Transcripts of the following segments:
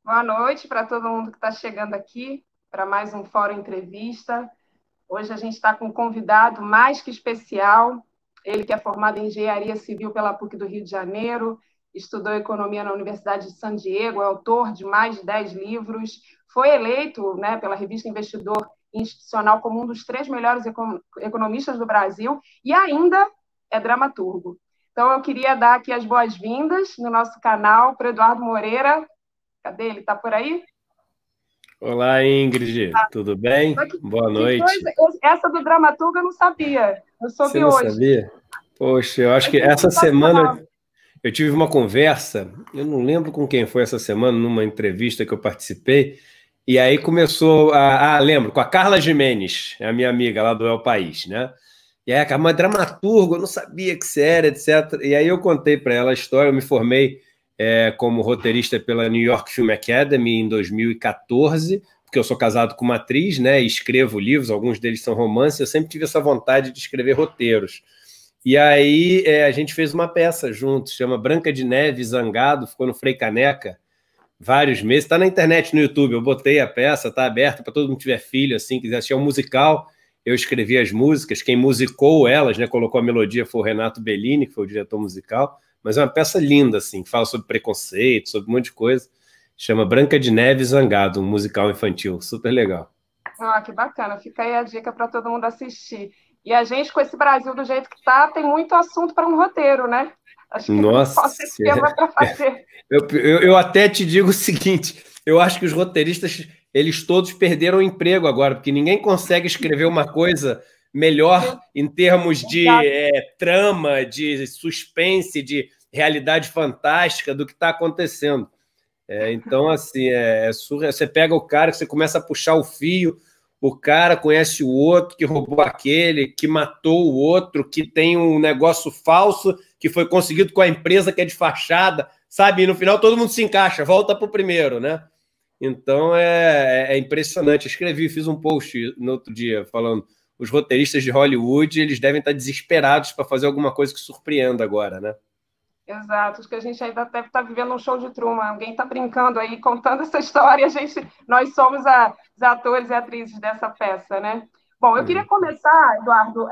Boa noite para todo mundo que está chegando aqui para mais um Fórum Entrevista. Hoje a gente está com um convidado mais que especial. Ele que é formado em Engenharia Civil pela PUC do Rio de Janeiro, estudou Economia na Universidade de San Diego, é autor de mais de 10 livros, foi eleito, né, pela revista Investidor Institucional como um dos 3 melhores economistas do Brasil e ainda é dramaturgo. Então, eu queria dar aqui as boas-vindas no nosso canal para o Eduardo Moreira. Cadê ele? Está por aí? Olá, Ingrid, tudo bem? Boa Que noite. coisa! Essa do dramaturgo eu não sabia. Eu Você soube não hoje. sabia? Poxa, eu acho É que essa sensacional. semana eu tive uma conversa, eu não lembro com quem foi essa semana, numa entrevista que eu participei, e aí começou lembro, com a Carla Gimenez, a minha amiga lá do El País, né? E aí, a mas dramaturgo, eu não sabia que você era, etc. E aí eu contei para ela a história, eu me formei como roteirista pela New York Film Academy em 2014, porque eu sou casado com uma atriz, né? E escrevo livros, alguns deles são romances, eu sempre tive essa vontade de escrever roteiros. E aí a gente fez uma peça juntos, chama Branca de Neve Zangado, ficou no Frei Caneca vários meses, está na internet, no YouTube, eu botei a peça, está aberta para todo mundo que tiver filho, assim, quiser assistir, é um musical, eu escrevi as músicas, quem musicou elas, né, colocou a melodia foi o Renato Bellini, que foi o diretor musical, mas é uma peça linda, assim, que fala sobre preconceito, sobre um monte de coisa, chama Branca de Neve Zangado, um musical infantil, super legal. Ah, que bacana. Fica aí a dica para todo mundo assistir. E a gente, com esse Brasil do jeito que está, tem muito assunto para um roteiro, né? Acho que tem Nossa, tema para fazer. eu até te digo o seguinte: eu acho que os roteiristas, eles todos perderam o emprego agora, porque ninguém consegue escrever uma coisa melhor em termos de trama, de suspense, de realidade fantástica do que está acontecendo. Então, assim, você pega o cara que você começa a puxar o fio, o cara conhece o outro que roubou aquele, que matou o outro, que tem um negócio falso que foi conseguido com a empresa que é de fachada, sabe? E no final todo mundo se encaixa, volta para o primeiro, né? Então é impressionante. Escrevi, fiz um post no outro dia falando os roteiristas de Hollywood, eles devem estar desesperados para fazer alguma coisa que surpreenda agora, né? Exato, acho que a gente ainda deve estar vivendo um show de Truman. Alguém está brincando aí, contando essa história. Nós somos os atores e atrizes dessa peça, né? Bom, eu queria começar, Eduardo,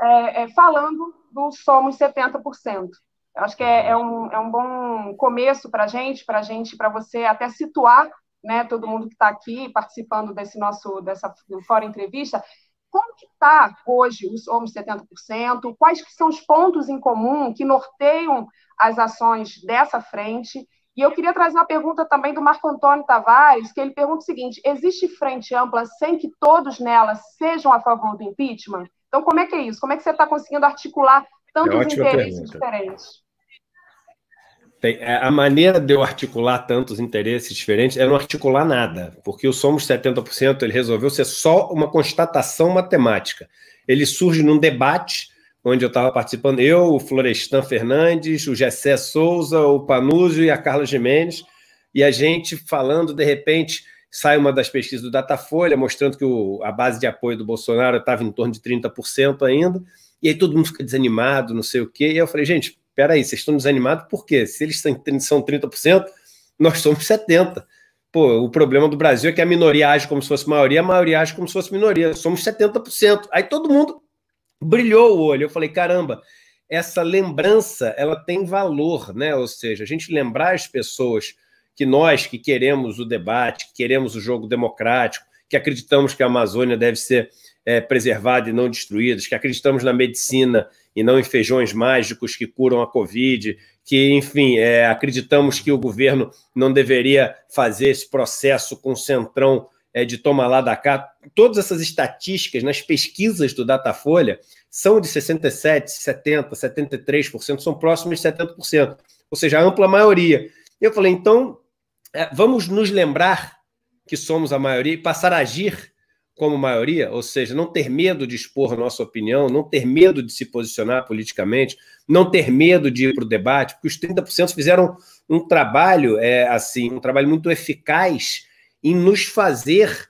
falando do Somos 70%. Eu acho que é um bom começo para a gente, para você até situar, né, todo mundo que está aqui participando dessa Fora Entrevista. Como que está hoje o Somos 70%? Quais que são os pontos em comum que norteiam as ações dessa frente? E eu queria trazer uma pergunta também do Marco Antônio Tavares, que ele pergunta o seguinte: existe frente ampla sem que todos nela sejam a favor do impeachment? Então, como é que é isso? Como é que você está conseguindo articular É tantos ótima interesses pergunta. diferentes? A maneira de eu articular tantos interesses diferentes é não articular nada, porque o Somos 70% ele resolveu ser só uma constatação matemática. Ele surge num debate onde eu estava participando, eu, o Florestan Fernandes, o Gessé Souza, o Panúzio e a Carla Gimenez, e a gente falando, de repente, sai uma das pesquisas do Datafolha mostrando que a base de apoio do Bolsonaro estava em torno de 30% ainda, e aí todo mundo fica desanimado, não sei o quê, e eu falei, gente, peraí, vocês estão desanimados por quê? Se eles são 30%, nós somos 70%. Pô, o problema do Brasil é que a minoria age como se fosse maioria, a maioria age como se fosse minoria. Somos 70%. Aí todo mundo brilhou o olho. Eu falei, caramba, essa lembrança, ela tem valor, né? Ou seja, a gente lembrar as pessoas que nós que queremos o debate, que queremos o jogo democrático, que acreditamos que a Amazônia deve ser preservada e não destruída, que acreditamos na medicina e não em feijões mágicos que curam a Covid, que, enfim, acreditamos que o governo não deveria fazer esse processo com o centrão de toma lá da cá. Todas essas estatísticas nas pesquisas do Datafolha são de 67%, 70%, 73%, são próximos de 70%, ou seja, a ampla maioria. Eu falei, então, vamos nos lembrar que somos a maioria e passar a agir como maioria, ou seja, não ter medo de expor nossa opinião, não ter medo de se posicionar politicamente, não ter medo de ir para o debate, porque os 30% fizeram um trabalho, um trabalho muito eficaz em nos fazer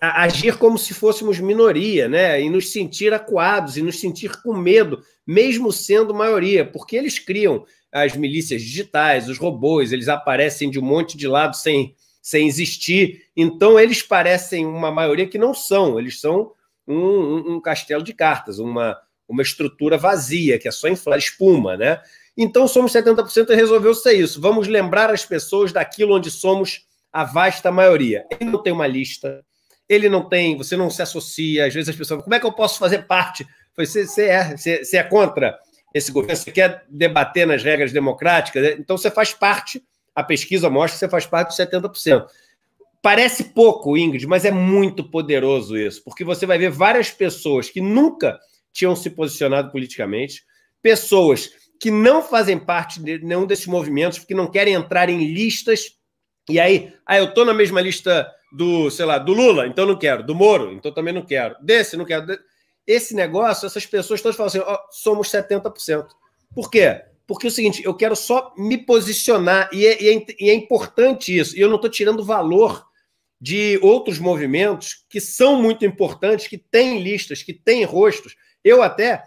agir como se fôssemos minoria, né? E nos sentir acuados, e nos sentir com medo, mesmo sendo maioria, porque eles criam as milícias digitais, os robôs, eles aparecem de um monte de lado sem sem existir. Então, eles parecem uma maioria que não são. Eles são um castelo de cartas, uma estrutura vazia, que é só inflar espuma, né? Então, somos 70% e resolveu ser isso. Vamos lembrar as pessoas daquilo onde somos a vasta maioria. Ele não tem uma lista, ele não tem, você não se associa. Às vezes as pessoas falam, como é que eu posso fazer parte? Você é contra esse governo, você quer debater nas regras democráticas, então você faz parte, a pesquisa mostra que você faz parte dos 70%. Parece pouco, Ingrid, mas é muito poderoso isso, porque você vai ver várias pessoas que nunca tinham se posicionado politicamente, pessoas que não fazem parte de nenhum desses movimentos, porque não querem entrar em listas, e aí, eu estou na mesma lista do, sei lá, do Lula, então não quero, do Moro, então também não quero, desse não quero. Esse negócio, essas pessoas todas falam assim, somos 70%. Por quê? Porque é o seguinte, eu quero só me posicionar, e é importante isso, e eu não estou tirando valor de outros movimentos que são muito importantes, que têm listas, que têm rostos. Eu até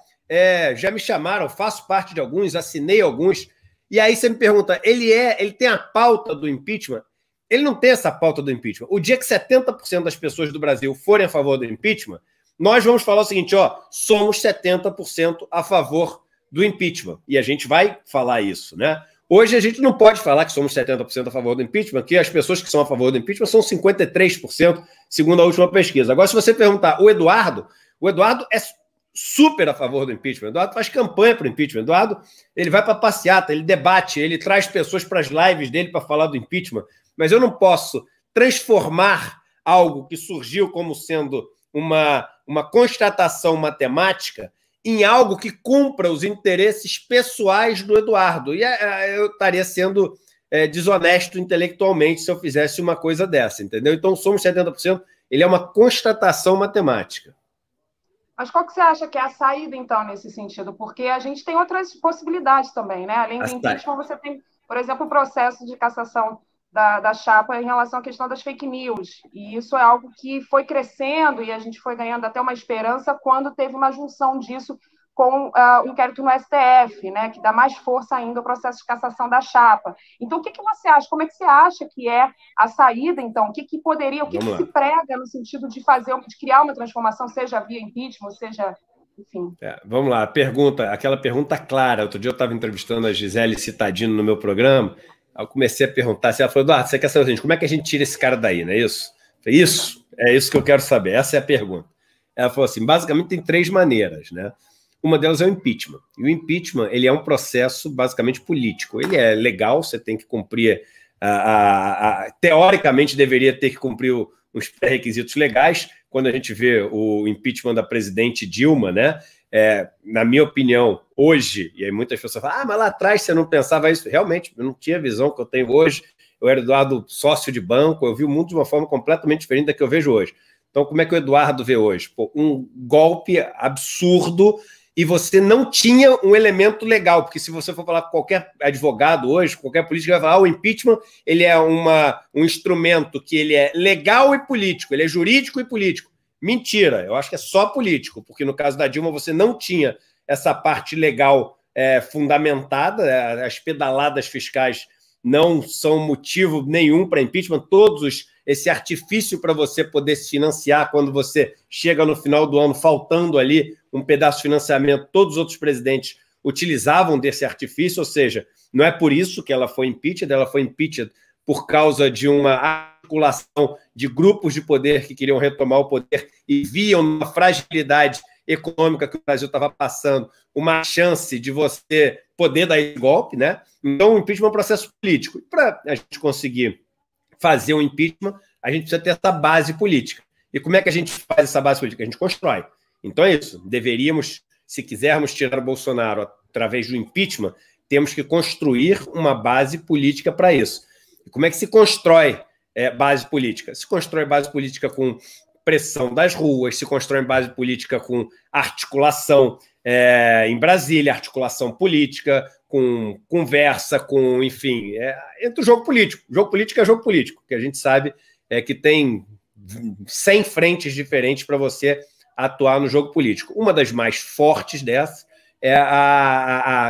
já me chamaram, faço parte de alguns, assinei alguns, e aí você me pergunta, ele tem a pauta do impeachment? Ele não tem essa pauta do impeachment. O dia que 70% das pessoas do Brasil forem a favor do impeachment, nós vamos falar o seguinte, somos 70% a favor do impeachment. E a gente vai falar isso, né? Hoje a gente não pode falar que somos 70% a favor do impeachment, que as pessoas que são a favor do impeachment são 53%, segundo a última pesquisa. Agora, se você perguntar o Eduardo é super a favor do impeachment. O Eduardo faz campanha para o impeachment. O Eduardo, ele vai para a passeata, ele debate, ele traz pessoas para as lives dele para falar do impeachment. Mas eu não posso transformar algo que surgiu como sendo uma constatação matemática em algo que cumpra os interesses pessoais do Eduardo. E eu estaria sendo desonesto intelectualmente se eu fizesse uma coisa dessa, entendeu? Então, somos 70%, ele é uma constatação matemática. Mas qual que você acha que é a saída, então, nesse sentido? Porque a gente tem outras possibilidades também, né? Além do impeachment, você tem, por exemplo, o processo de cassação da chapa em relação à questão das fake news. E isso é algo que foi crescendo e a gente foi ganhando até uma esperança quando teve uma junção disso com o inquérito no STF, né, que dá mais força ainda ao processo de cassação da chapa. Então, o que você acha? Como é que você acha que é a saída, então? O que se prega no sentido de criar uma transformação, seja via impeachment, seja... Enfim. Vamos lá, aquela pergunta clara. Outro dia eu estava entrevistando a Gisele Cittadino no meu programa, eu comecei a perguntar, ela falou, Eduardo, você quer saber o seguinte, como é que a gente tira esse cara daí, não é isso? Eu falei, é isso que eu quero saber, essa é a pergunta. Ela falou assim, basicamente tem 3 maneiras, né? Uma delas é o impeachment. E o impeachment, ele é um processo basicamente político. Ele é legal, você tem que cumprir, teoricamente deveria ter que cumprir os pré-requisitos legais. Quando a gente vê o impeachment da presidente Dilma, né? Na minha opinião, hoje, e aí muitas pessoas falam, mas lá atrás você não pensava isso. Realmente, eu não tinha a visão que eu tenho hoje. Eu era Eduardo sócio de banco, eu vi o mundo de uma forma completamente diferente da que eu vejo hoje. Então, como é que o Eduardo vê hoje? Um golpe absurdo, e você não tinha um elemento legal, porque se você for falar com qualquer advogado hoje, qualquer político vai falar, o impeachment ele é um instrumento que ele é legal e político, ele é jurídico e político. Mentira, eu acho que é só político, porque no caso da Dilma você não tinha essa parte legal fundamentada, as pedaladas fiscais não são motivo nenhum para impeachment, esse artifício para você poder se financiar quando você chega no final do ano faltando ali um pedaço de financiamento, todos os outros presidentes utilizavam desse artifício, ou seja, não é por isso que ela foi impeached por causa de uma articulação de grupos de poder que queriam retomar o poder e viam uma fragilidade econômica que o Brasil estava passando, uma chance de você poder dar esse golpe, né? Então, o impeachment é um processo político. E para a gente conseguir fazer um impeachment, a gente precisa ter essa base política. E como é que a gente faz essa base política? A gente constrói. Então é isso. Deveríamos, se quisermos tirar o Bolsonaro através do impeachment, temos que construir uma base política para isso. E como é que se constrói base política? Se constrói base política com pressão das ruas, se constrói base política com articulação em Brasília, articulação política, com conversa, com, enfim, entre o jogo político. Jogo político é jogo político, que a gente sabe que tem 100 frentes diferentes para você atuar no jogo político. Uma das mais fortes dessas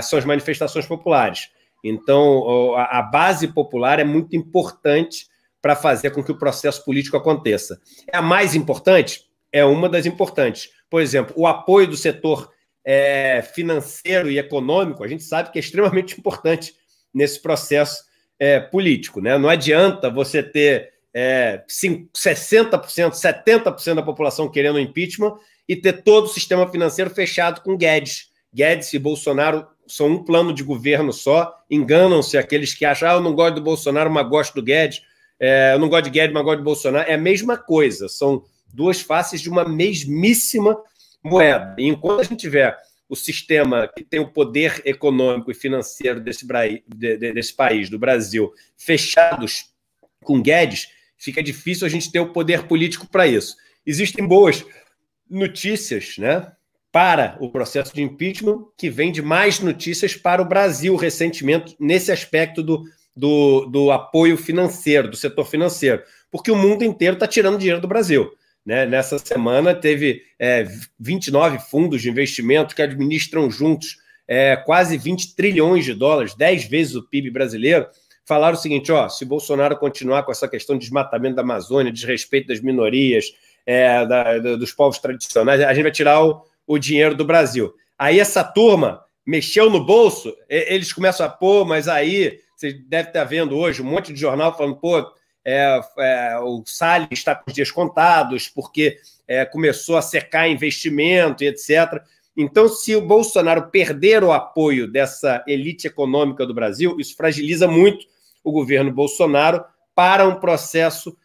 são as manifestações populares. Então, a base popular é muito importante para fazer com que o processo político aconteça. É a mais importante? É uma das importantes. Por exemplo, o apoio do setor financeiro e econômico, a gente sabe que é extremamente importante nesse processo político, né? Não adianta você ter 60%, 70% da população querendo impeachment e ter todo o sistema financeiro fechado com Guedes. Guedes e Bolsonaro são um plano de governo só, enganam-se aqueles que acham, eu não gosto do Bolsonaro, mas gosto do Guedes, eu não gosto de Guedes, mas gosto do Bolsonaro. É a mesma coisa, são duas faces de uma mesmíssima moeda. E enquanto a gente tiver o sistema que tem o poder econômico e financeiro desse país, do Brasil, fechados com Guedes, fica difícil a gente ter o poder político para isso. Existem boas notícias, né, para o processo de impeachment, que vem de mais notícias para o Brasil recentemente, nesse aspecto do apoio financeiro, do setor financeiro, porque o mundo inteiro está tirando dinheiro do Brasil. Né? Nessa semana teve 29 fundos de investimento que administram juntos quase 20 trilhões de dólares, 10 vezes o PIB brasileiro, falaram o seguinte, se Bolsonaro continuar com essa questão de desmatamento da Amazônia, desrespeito das minorias, dos povos tradicionais, a gente vai tirar o dinheiro do Brasil. Aí essa turma mexeu no bolso, eles começam mas aí, você deve estar vendo hoje um monte de jornal falando, o Salles está com os dias contados, porque começou a secar investimento e etc. Então, se o Bolsonaro perder o apoio dessa elite econômica do Brasil, isso fragiliza muito o governo Bolsonaro para um processo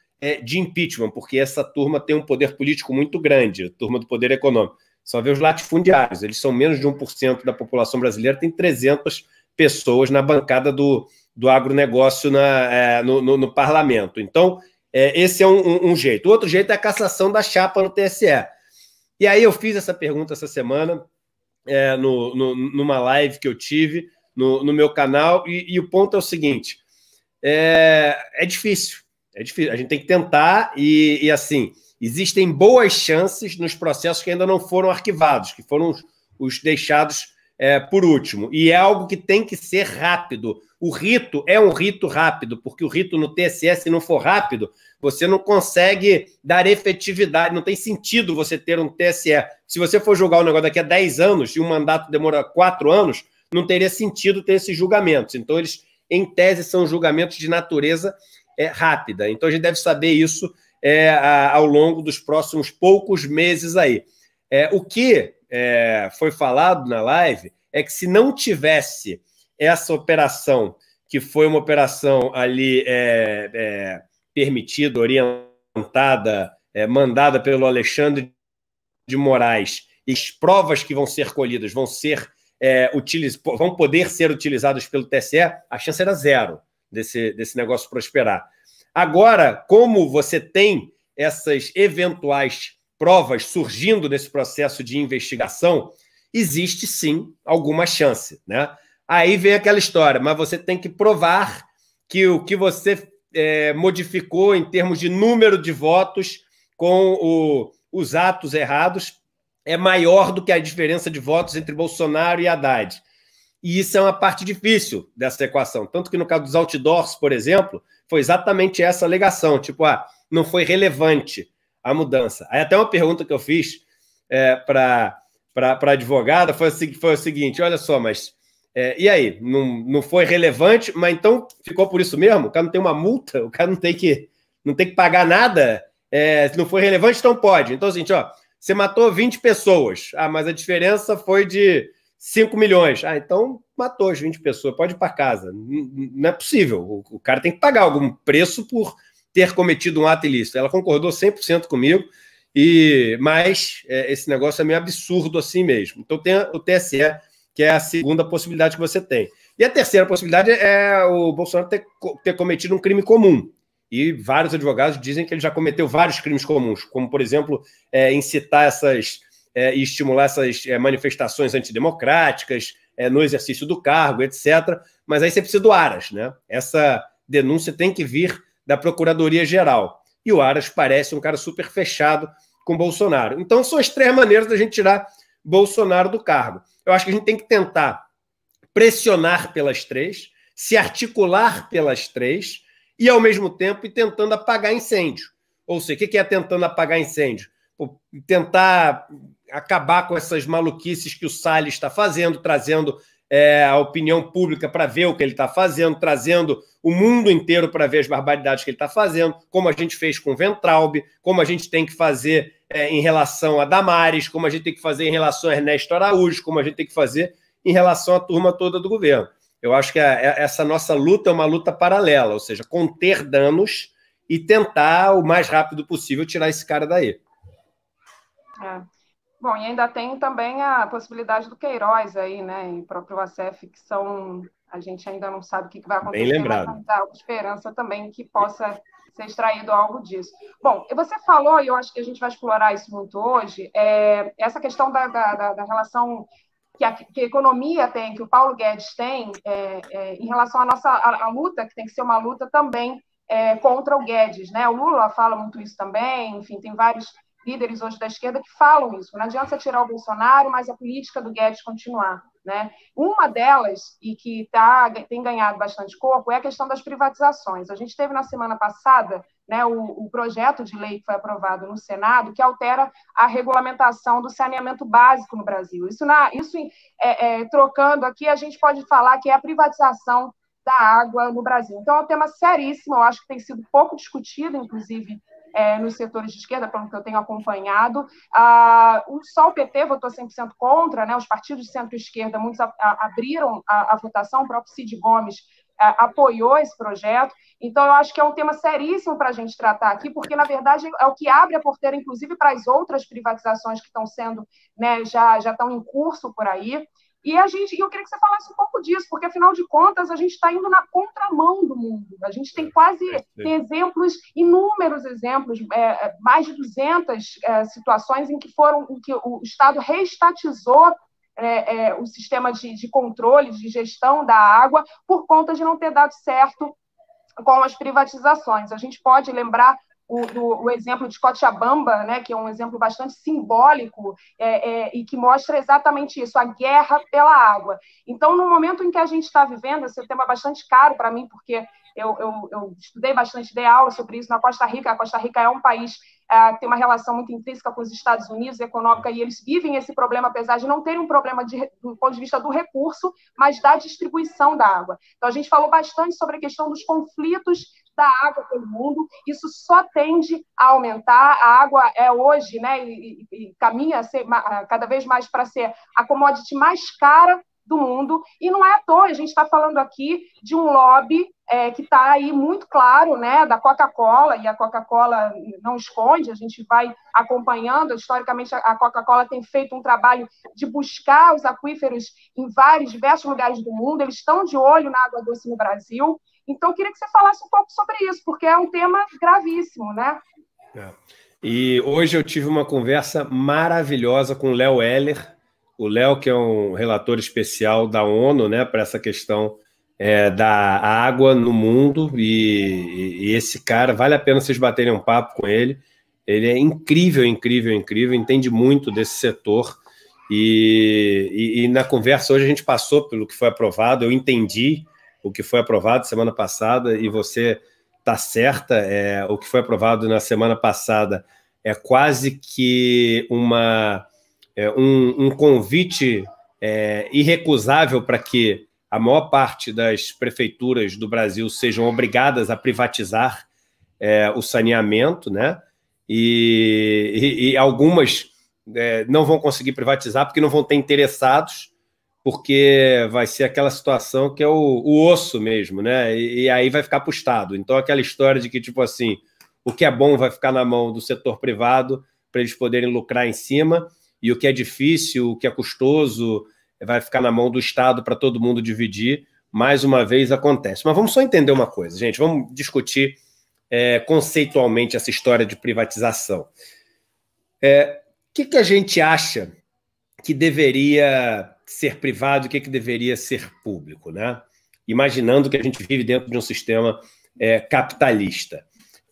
de impeachment, porque essa turma tem um poder político muito grande, a turma do poder econômico. Só vê os latifundiários, eles são menos de 1% da população brasileira, tem 300 pessoas na bancada do agronegócio no parlamento. Então, esse é um jeito. O outro jeito é a cassação da chapa no TSE. E aí eu fiz essa pergunta essa semana, numa live que eu tive no meu canal, e o ponto é o seguinte, é difícil, a gente tem que tentar, e assim, existem boas chances nos processos que ainda não foram arquivados, que foram os deixados por último, e é algo que tem que ser rápido. O rito é um rito rápido, porque o rito no TSE, se não for rápido, você não consegue dar efetividade, não tem sentido você ter um TSE. Se você for julgar o negócio daqui a 10 anos, e um mandato demora 4 anos, não teria sentido ter esses julgamentos. Então, eles, em tese, são julgamentos de natureza rápida. Então, a gente deve saber isso ao longo dos próximos poucos meses aí. O que foi falado na live é que se não tivesse essa operação, que foi uma operação ali permitida, orientada, mandada pelo Alexandre de Moraes, e as provas que vão ser colhidas vão poder ser utilizadas pelo TSE, a chance era zero desse negócio prosperar. Agora, como você tem essas eventuais provas surgindo nesse processo de investigação, existe sim alguma chance, né? Aí vem aquela história, mas você tem que provar que o que você modificou em termos de número de votos com os atos errados é maior do que a diferença de votos entre Bolsonaro e Haddad. E isso é uma parte difícil dessa equação. Tanto que no caso dos outdoors, por exemplo, foi exatamente essa alegação, tipo, não foi relevante a mudança. Aí até uma pergunta que eu fiz para a advogada foi o seguinte, olha só, mas e aí? Não foi relevante, mas então ficou por isso mesmo? O cara não tem uma multa? O cara não tem que pagar nada? Se não foi relevante, então pode. Então, assim, você matou 20 pessoas, mas a diferença foi de 5 milhões. Então matou as 20 pessoas, pode ir para casa. Não é possível. O cara tem que pagar algum preço por ter cometido um ato ilícito. Ela concordou 100% comigo, mas esse negócio é meio absurdo assim mesmo. Então tem o TSE, que é a segunda possibilidade que você tem. E a terceira possibilidade é o Bolsonaro ter cometido um crime comum. E vários advogados dizem que ele já cometeu vários crimes comuns, como, por exemplo, incitar e estimular essas manifestações antidemocráticas no exercício do cargo, etc. Mas aí você precisa do Aras, né? Essa denúncia tem que vir da Procuradoria-Geral. E o Aras parece um cara super fechado com Bolsonaro. Então, são as 3 maneiras da gente tirar Bolsonaro do cargo. Eu acho que a gente tem que tentar pressionar pelas 3, se articular pelas 3 e, ao mesmo tempo, ir tentando apagar incêndio. Ou seja, o que é tentando apagar incêndio? Tentar acabar com essas maluquices que o Salles está fazendo, trazendo a opinião pública para ver o que ele está fazendo, trazendo o mundo inteiro para ver as barbaridades que ele está fazendo, como a gente fez com o Weintraub, como a gente tem que fazer em relação a Damares, como a gente tem que fazer em relação a Ernesto Araújo, como a gente tem que fazer em relação à turma toda do governo. Eu acho que essa nossa luta é uma luta paralela, ou seja, conter danos e tentar, o mais rápido possível, tirar esse cara daí. Bom, e ainda tem também a possibilidade do Queiroz aí, né, e o próprio ACF, que são... A gente ainda não sabe o que vai acontecer, bem lembrado. Mas dá esperança também que possa ser extraído algo disso. Bom, você falou, e eu acho que a gente vai explorar isso muito hoje, essa questão da relação que a economia tem, que o Paulo Guedes tem, em relação à nossa luta, que tem que ser uma luta também contra o Guedes, né? O Lula fala muito isso também, enfim, tem vários líderes hoje da esquerda que falam isso. Não adianta tirar o Bolsonaro, mas a política do Guedes continuar, né? Uma delas, e que tem ganhado bastante corpo, é a questão das privatizações. A gente teve na semana passada, né, o projeto de lei que foi aprovado no Senado, que altera a regulamentação do saneamento básico no Brasil. Isso trocando aqui, a gente pode falar que é a privatização da água no Brasil. Então, é um tema seríssimo, eu acho que tem sido pouco discutido, inclusive, nos setores de esquerda, pelo que eu tenho acompanhado. Só o PT votou 100% contra, né? Os partidos de centro-esquerda, muitos abriram a votação, o próprio Cid Gomes apoiou esse projeto. Então, eu acho que é um tema seríssimo para a gente tratar aqui, porque, na verdade, é o que abre a porteira, inclusive, para as outras privatizações que estão sendo, né, já estão em curso por aí. E eu queria que você falasse um pouco disso, porque, afinal de contas, a gente está indo na contramão do mundo. A gente tem tem exemplos, inúmeros exemplos, mais de 200 situações em que o Estado reestatizou o sistema de controle, de gestão da água, por conta de não ter dado certo com as privatizações. A gente pode lembrar o exemplo de Cochabamba, né, que é um exemplo bastante simbólico e que mostra exatamente isso, a guerra pela água. Então, no momento em que a gente está vivendo, esse tema é bastante caro para mim, porque eu estudei bastante, dei aula sobre isso na Costa Rica. A Costa Rica é um país que tem uma relação muito intrínseca com os Estados Unidos, econômica, e eles vivem esse problema, apesar de não terem um problema do ponto de vista do recurso, mas da distribuição da água. Então, a gente falou bastante sobre a questão dos conflitos da água pelo mundo, isso só tende a aumentar. A água hoje, né, e caminha a ser cada vez mais para ser a commodity mais cara do mundo, e não é à toa, a gente está falando aqui de um lobby que está aí muito claro, né, da Coca-Cola, e a Coca-Cola não esconde, a gente vai acompanhando, historicamente a Coca-Cola tem feito um trabalho de buscar os aquíferos em diversos lugares do mundo, eles estão de olho na água doce no Brasil. Então, eu queria que você falasse um pouco sobre isso, porque é um tema gravíssimo, né? E hoje eu tive uma conversa maravilhosa com o Léo Heller, o Léo, que é um relator especial da ONU, né, para essa questão da água no mundo, e esse cara, vale a pena vocês baterem um papo com ele. Ele é incrível, incrível, incrível, entende muito desse setor, e na conversa hoje a gente passou pelo que foi aprovado, eu entendi o que foi aprovado semana passada, e você está certa, o que foi aprovado na semana passada é quase que um convite irrecusável para que a maior parte das prefeituras do Brasil sejam obrigadas a privatizar o saneamento, né? E algumas não vão conseguir privatizar porque não vão ter interessados, porque vai ser aquela situação que é o osso mesmo, né? E aí vai ficar para o Estado. Então, aquela história de que, tipo assim, o que é bom vai ficar na mão do setor privado para eles poderem lucrar em cima, e o que é difícil, o que é custoso, vai ficar na mão do Estado para todo mundo dividir. Mais uma vez acontece. Mas vamos só entender uma coisa, gente. Vamos discutir conceitualmente essa história de privatização. O que a gente acha que deveria ser privado e o que deveria ser público, né? Imaginando que a gente vive dentro de um sistema capitalista.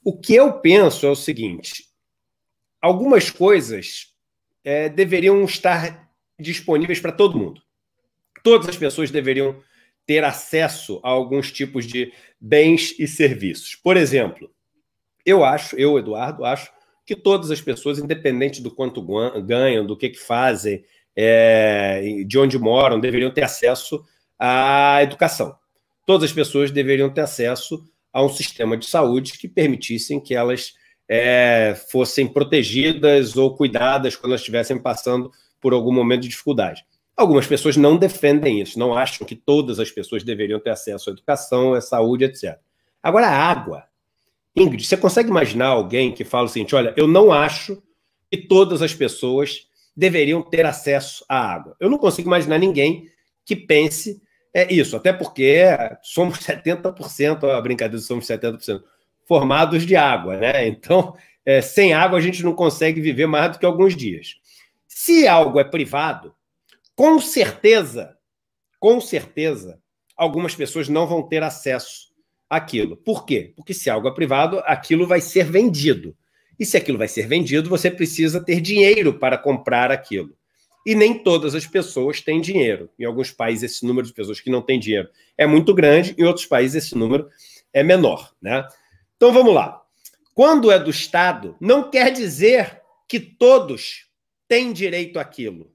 O que eu penso é o seguinte: algumas coisas deveriam estar disponíveis para todo mundo. Todas as pessoas deveriam ter acesso a alguns tipos de bens e serviços. Por exemplo, eu, Eduardo, acho que todas as pessoas, independente do quanto ganham, do que fazem, de onde moram, deveriam ter acesso à educação. Todas as pessoas deveriam ter acesso a um sistema de saúde que permitissem que elas fossem protegidas ou cuidadas quando elas estivessem passando por algum momento de dificuldade. Algumas pessoas não defendem isso, não acham que todas as pessoas deveriam ter acesso à educação, à saúde, etc. Agora, a água. Ingrid, você consegue imaginar alguém que fala o seguinte, olha, eu não acho que todas as pessoas deveriam ter acesso à água. Eu não consigo imaginar ninguém que pense isso, até porque somos 70%, a brincadeira, somos 70%, formados de água, né? Então, sem água a gente não consegue viver mais do que alguns dias. Se algo é privado, com certeza, algumas pessoas não vão ter acesso àquilo. Por quê? Porque se algo é privado, aquilo vai ser vendido. E se aquilo vai ser vendido, você precisa ter dinheiro para comprar aquilo. E nem todas as pessoas têm dinheiro. Em alguns países, esse número de pessoas que não têm dinheiro é muito grande, em outros países, esse número é menor, né? Então, vamos lá. Quando é do Estado, não quer dizer que todos têm direito àquilo.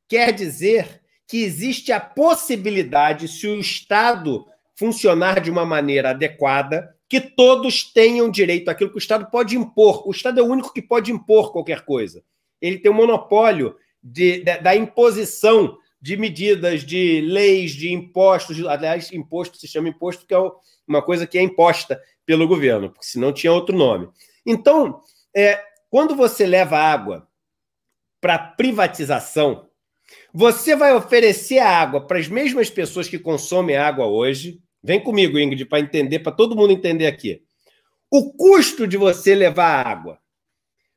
Quer dizer que existe a possibilidade, se o Estado funcionar de uma maneira adequada, que todos tenham direito àquilo que o Estado pode impor. O Estado é o único que pode impor qualquer coisa. Ele tem o monopólio da imposição de medidas, de leis, de impostos. Aliás, imposto se chama imposto porque é uma coisa que é imposta pelo governo, porque senão tinha outro nome. Então, quando você leva água para privatização, você vai oferecer a água para as mesmas pessoas que consomem água hoje. Vem comigo, Ingrid, para entender, para todo mundo entender aqui. O custo de você levar a água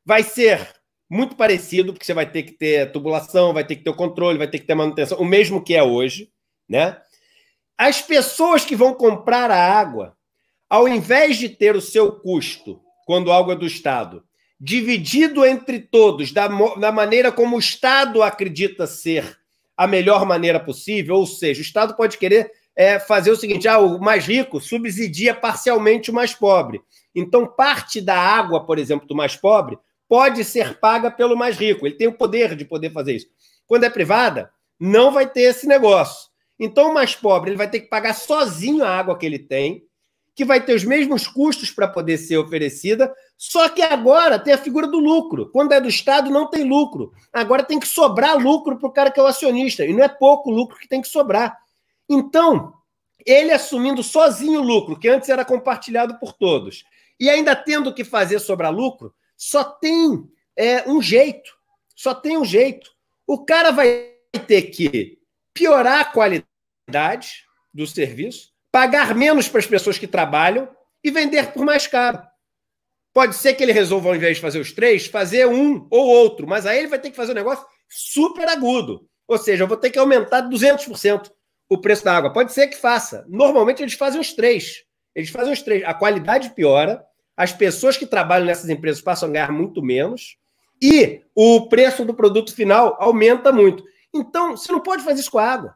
vai ser muito parecido, porque você vai ter que ter tubulação, vai ter que ter o controle, vai ter que ter manutenção, o mesmo que é hoje, né? As pessoas que vão comprar a água, ao invés de ter o seu custo, quando algo é do Estado, dividido entre todos, da maneira como o Estado acredita ser a melhor maneira possível, ou seja, o Estado pode querer fazer o seguinte, o mais rico subsidia parcialmente o mais pobre. Então, parte da água, por exemplo, do mais pobre, pode ser paga pelo mais rico. Ele tem o poder de poder fazer isso. Quando é privada, não vai ter esse negócio. Então, o mais pobre ele vai ter que pagar sozinho a água que ele tem, que vai ter os mesmos custos para poder ser oferecida, só que agora tem a figura do lucro. Quando é do Estado, não tem lucro. Agora tem que sobrar lucro para o cara que é o acionista, e não é pouco lucro que tem que sobrar. Então, ele assumindo sozinho o lucro, que antes era compartilhado por todos, e ainda tendo que fazer sobrar lucro, só tem um jeito. Só tem um jeito. O cara vai ter que piorar a qualidade do serviço, pagar menos para as pessoas que trabalham e vender por mais caro. Pode ser que ele resolva, ao invés de fazer os 3, fazer um ou outro, mas aí ele vai ter que fazer um negócio super agudo. Ou seja, eu vou ter que aumentar 200% o preço da água. Pode ser que faça. Normalmente eles fazem os 3. Eles fazem os 3. A qualidade piora, as pessoas que trabalham nessas empresas passam a ganhar muito menos e o preço do produto final aumenta muito. Então, você não pode fazer isso com a água.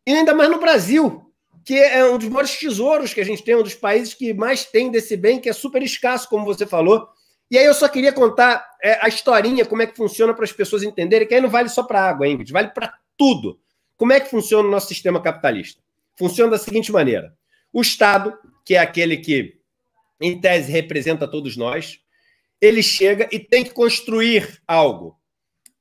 E ainda mais no Brasil, que é um dos maiores tesouros que a gente tem, um dos países que mais tem desse bem, que é super escasso, como você falou. E aí eu só queria contar a historinha, como é que funciona para as pessoas entenderem, que aí não vale só para a água, Ingrid, vale para tudo. Como é que funciona o nosso sistema capitalista? Funciona da seguinte maneira. O Estado, que é aquele que, em tese, representa todos nós, ele chega e tem que construir algo.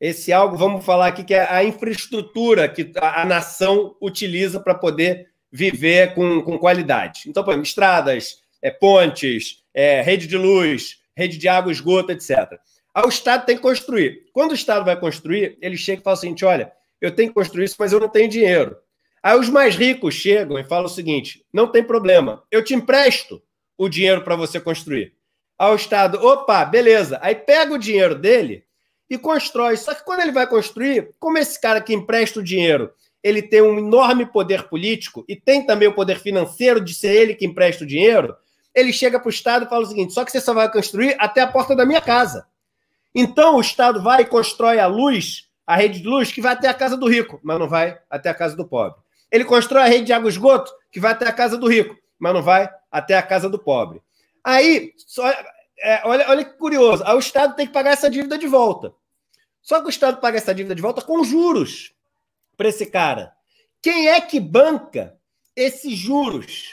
Esse algo, vamos falar aqui, que é a infraestrutura que a nação utiliza para poder viver com qualidade. Então, por exemplo, estradas, pontes, rede de luz, rede de água, esgoto, etc. Aí o Estado tem que construir. Quando o Estado vai construir, ele chega e fala o seguinte, olha, eu tenho que construir isso, mas eu não tenho dinheiro. Aí os mais ricos chegam e falam o seguinte, não tem problema, eu te empresto o dinheiro para você construir. Aí o Estado, opa, beleza. Aí pega o dinheiro dele e constrói. Só que quando ele vai construir, como esse cara que empresta o dinheiro, ele tem um enorme poder político e tem também o poder financeiro de ser ele que empresta o dinheiro, ele chega para o Estado e fala o seguinte, só que você só vai construir até a porta da minha casa. Então o Estado vai e constrói a luz, a rede de luz, que vai até a casa do rico, mas não vai até a casa do pobre. Ele constrói a rede de água e esgoto que vai até a casa do rico, mas não vai até a casa do pobre. Aí, olha que curioso, aí o Estado tem que pagar essa dívida de volta. Só que o Estado paga essa dívida de volta com juros para esse cara. Quem é que banca esses juros?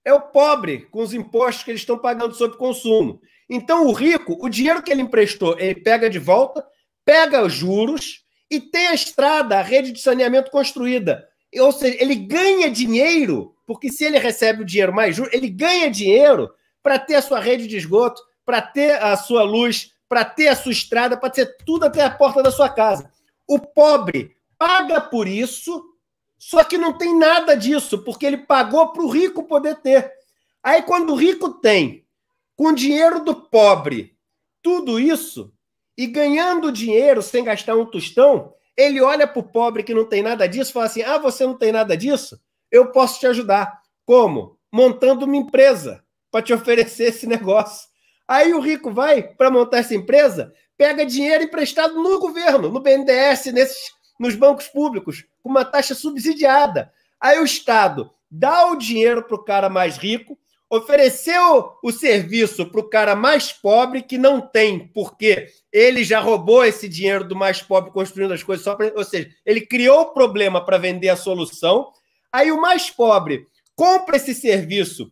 É o pobre, com os impostos que eles estão pagando sobre consumo. Então, o rico, o dinheiro que ele emprestou, ele pega de volta, pega os juros e tem a estrada, a rede de saneamento construída. Ou seja, ele ganha dinheiro, porque se ele recebe o dinheiro mais juros, ele ganha dinheiro para ter a sua rede de esgoto, para ter a sua luz, para ter a sua estrada, para ter tudo até a porta da sua casa. O pobre paga por isso, só que não tem nada disso, porque ele pagou para o rico poder ter. Aí, quando o rico tem, com o dinheiro do pobre, tudo isso, e ganhando dinheiro sem gastar um tostão, ele olha para o pobre que não tem nada disso e fala assim, você não tem nada disso? Eu posso te ajudar. Como? Montando uma empresa para te oferecer esse negócio. Aí o rico vai para montar essa empresa, pega dinheiro emprestado no governo, no BNDES, nos bancos públicos, com uma taxa subsidiada. Aí o Estado dá o dinheiro para o cara mais rico, ofereceu o serviço para o cara mais pobre, que não tem, porque ele já roubou esse dinheiro do mais pobre construindo as coisas só para... Ou seja, ele criou o problema para vender a solução. Aí o mais pobre compra esse serviço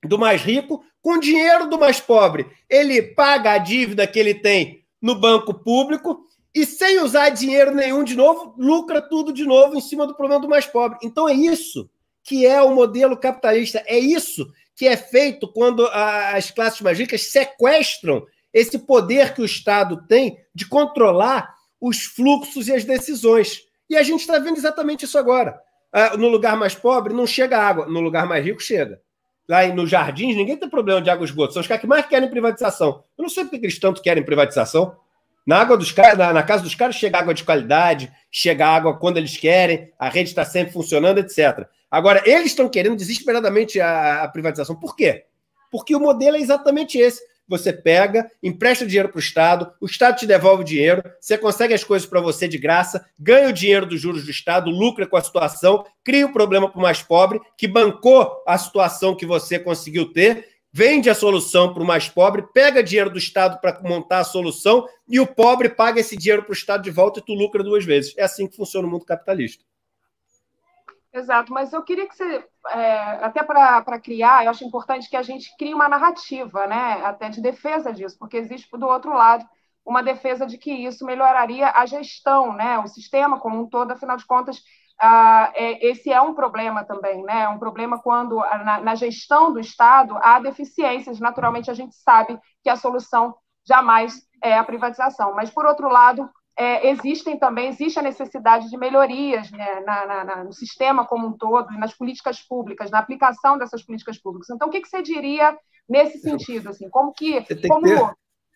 do mais rico, com dinheiro do mais pobre, ele paga a dívida que ele tem no banco público e, sem usar dinheiro nenhum de novo, lucra tudo de novo em cima do problema do mais pobre. Então é isso que é o modelo capitalista, é isso que é feito quando as classes mais ricas sequestram esse poder que o Estado tem de controlar os fluxos e as decisões. E a gente está vendo exatamente isso agora. No lugar mais pobre não chega água, no lugar mais rico chega. Lá nos Jardins, ninguém tem problema de água e esgoto. São os caras que mais querem privatização. Eu não sei por que eles tanto querem privatização. Na casa dos caras chega água de qualidade, chega água quando eles querem, a rede está sempre funcionando, etc. Agora, eles estão querendo desesperadamente a privatização. Por quê? Porque o modelo é exatamente esse. Você pega, empresta dinheiro para o Estado te devolve o dinheiro, você consegue as coisas para você de graça, ganha o dinheiro dos juros do Estado, lucra com a situação, cria o problema para o mais pobre, que bancou a situação que você conseguiu ter, vende a solução para o mais pobre, pega dinheiro do Estado para montar a solução e o pobre paga esse dinheiro para o Estado de volta e tu lucra duas vezes. É assim que funciona o mundo capitalista. Exato, mas eu queria que você, até para criar, eu acho importante que a gente crie uma narrativa, né, até de defesa disso, porque existe, do outro lado, uma defesa de que isso melhoraria a gestão, né, o sistema como um todo, afinal de contas, esse é um problema também, né, é um problema quando na gestão do Estado há deficiências, naturalmente a gente sabe que a solução jamais é a privatização, mas, por outro lado, existe a necessidade de melhorias, né, no sistema como um todo, e nas políticas públicas, na aplicação dessas políticas públicas. Então, o que você diria nesse sentido? Assim, como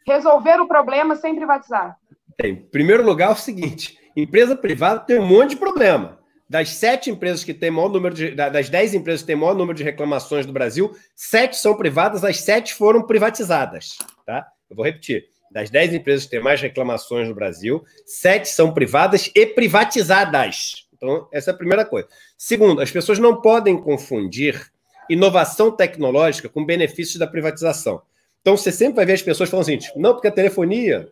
resolver o problema sem privatizar? Em primeiro lugar, é o seguinte, empresa privada tem um monte de problema. Das 7 empresas que têm maior número das 10 empresas que têm maior número de reclamações do Brasil, 7 são privadas, as 7 foram privatizadas. Tá? Eu vou repetir. Das 10 empresas que têm mais reclamações no Brasil, 7 são privadas e privatizadas. Então, essa é a primeira coisa. Segundo, as pessoas não podem confundir inovação tecnológica com benefícios da privatização. Então, você sempre vai ver as pessoas falando assim, não, porque a telefonia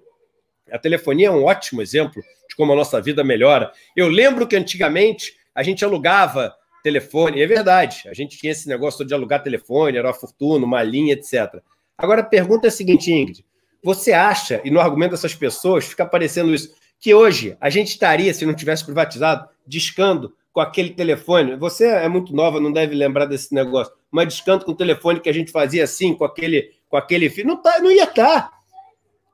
é um ótimo exemplo de como a nossa vida melhora. Eu lembro que antigamente a gente alugava telefone, e é verdade, a gente tinha esse negócio de alugar telefone, era uma fortuna, uma linha, etc. Agora, a pergunta é a seguinte, Ingrid, você acha, e no argumento dessas pessoas fica aparecendo isso, que hoje a gente estaria, se não tivesse privatizado, discando com aquele telefone? Você é muito nova, não deve lembrar desse negócio, mas discando com o telefone que a gente fazia assim, com aquele fio, não ia estar.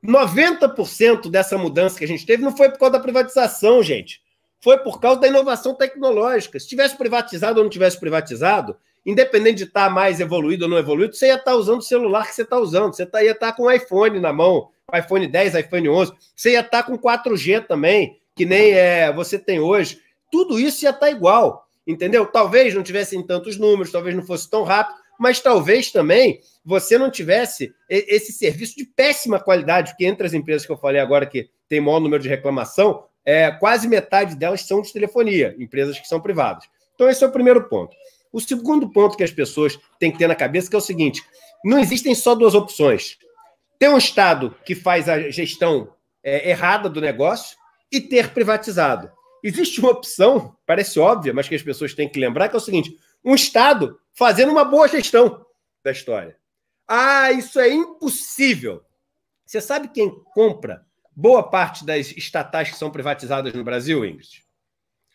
90% dessa mudança que a gente teve não foi por causa da privatização, gente. Foi por causa da inovação tecnológica. Se tivesse privatizado ou não tivesse privatizado, independente de estar mais evoluído ou não evoluído, você ia estar usando o celular que você está usando, você ia estar com o iPhone na mão, iPhone 10, iPhone 11, você ia estar com 4G também, que nem você tem hoje. Tudo isso ia estar igual, entendeu? Talvez não tivessem tantos números, talvez não fosse tão rápido, mas talvez também você não tivesse esse serviço de péssima qualidade, porque entre as empresas que eu falei agora que tem maior número de reclamação, quase metade delas são de telefonia, empresas que são privadas. Então, esse é o primeiro ponto. O segundo ponto que as pessoas têm que ter na cabeça que é o seguinte: não existem só duas opções. Ter um Estado que faz a gestão errada do negócio e ter privatizado. Existe uma opção, parece óbvia, mas que as pessoas têm que lembrar, que é o seguinte: um Estado fazendo uma boa gestão da história. Ah, isso é impossível. Você sabe quem compra boa parte das estatais que são privatizadas no Brasil, Ingrid?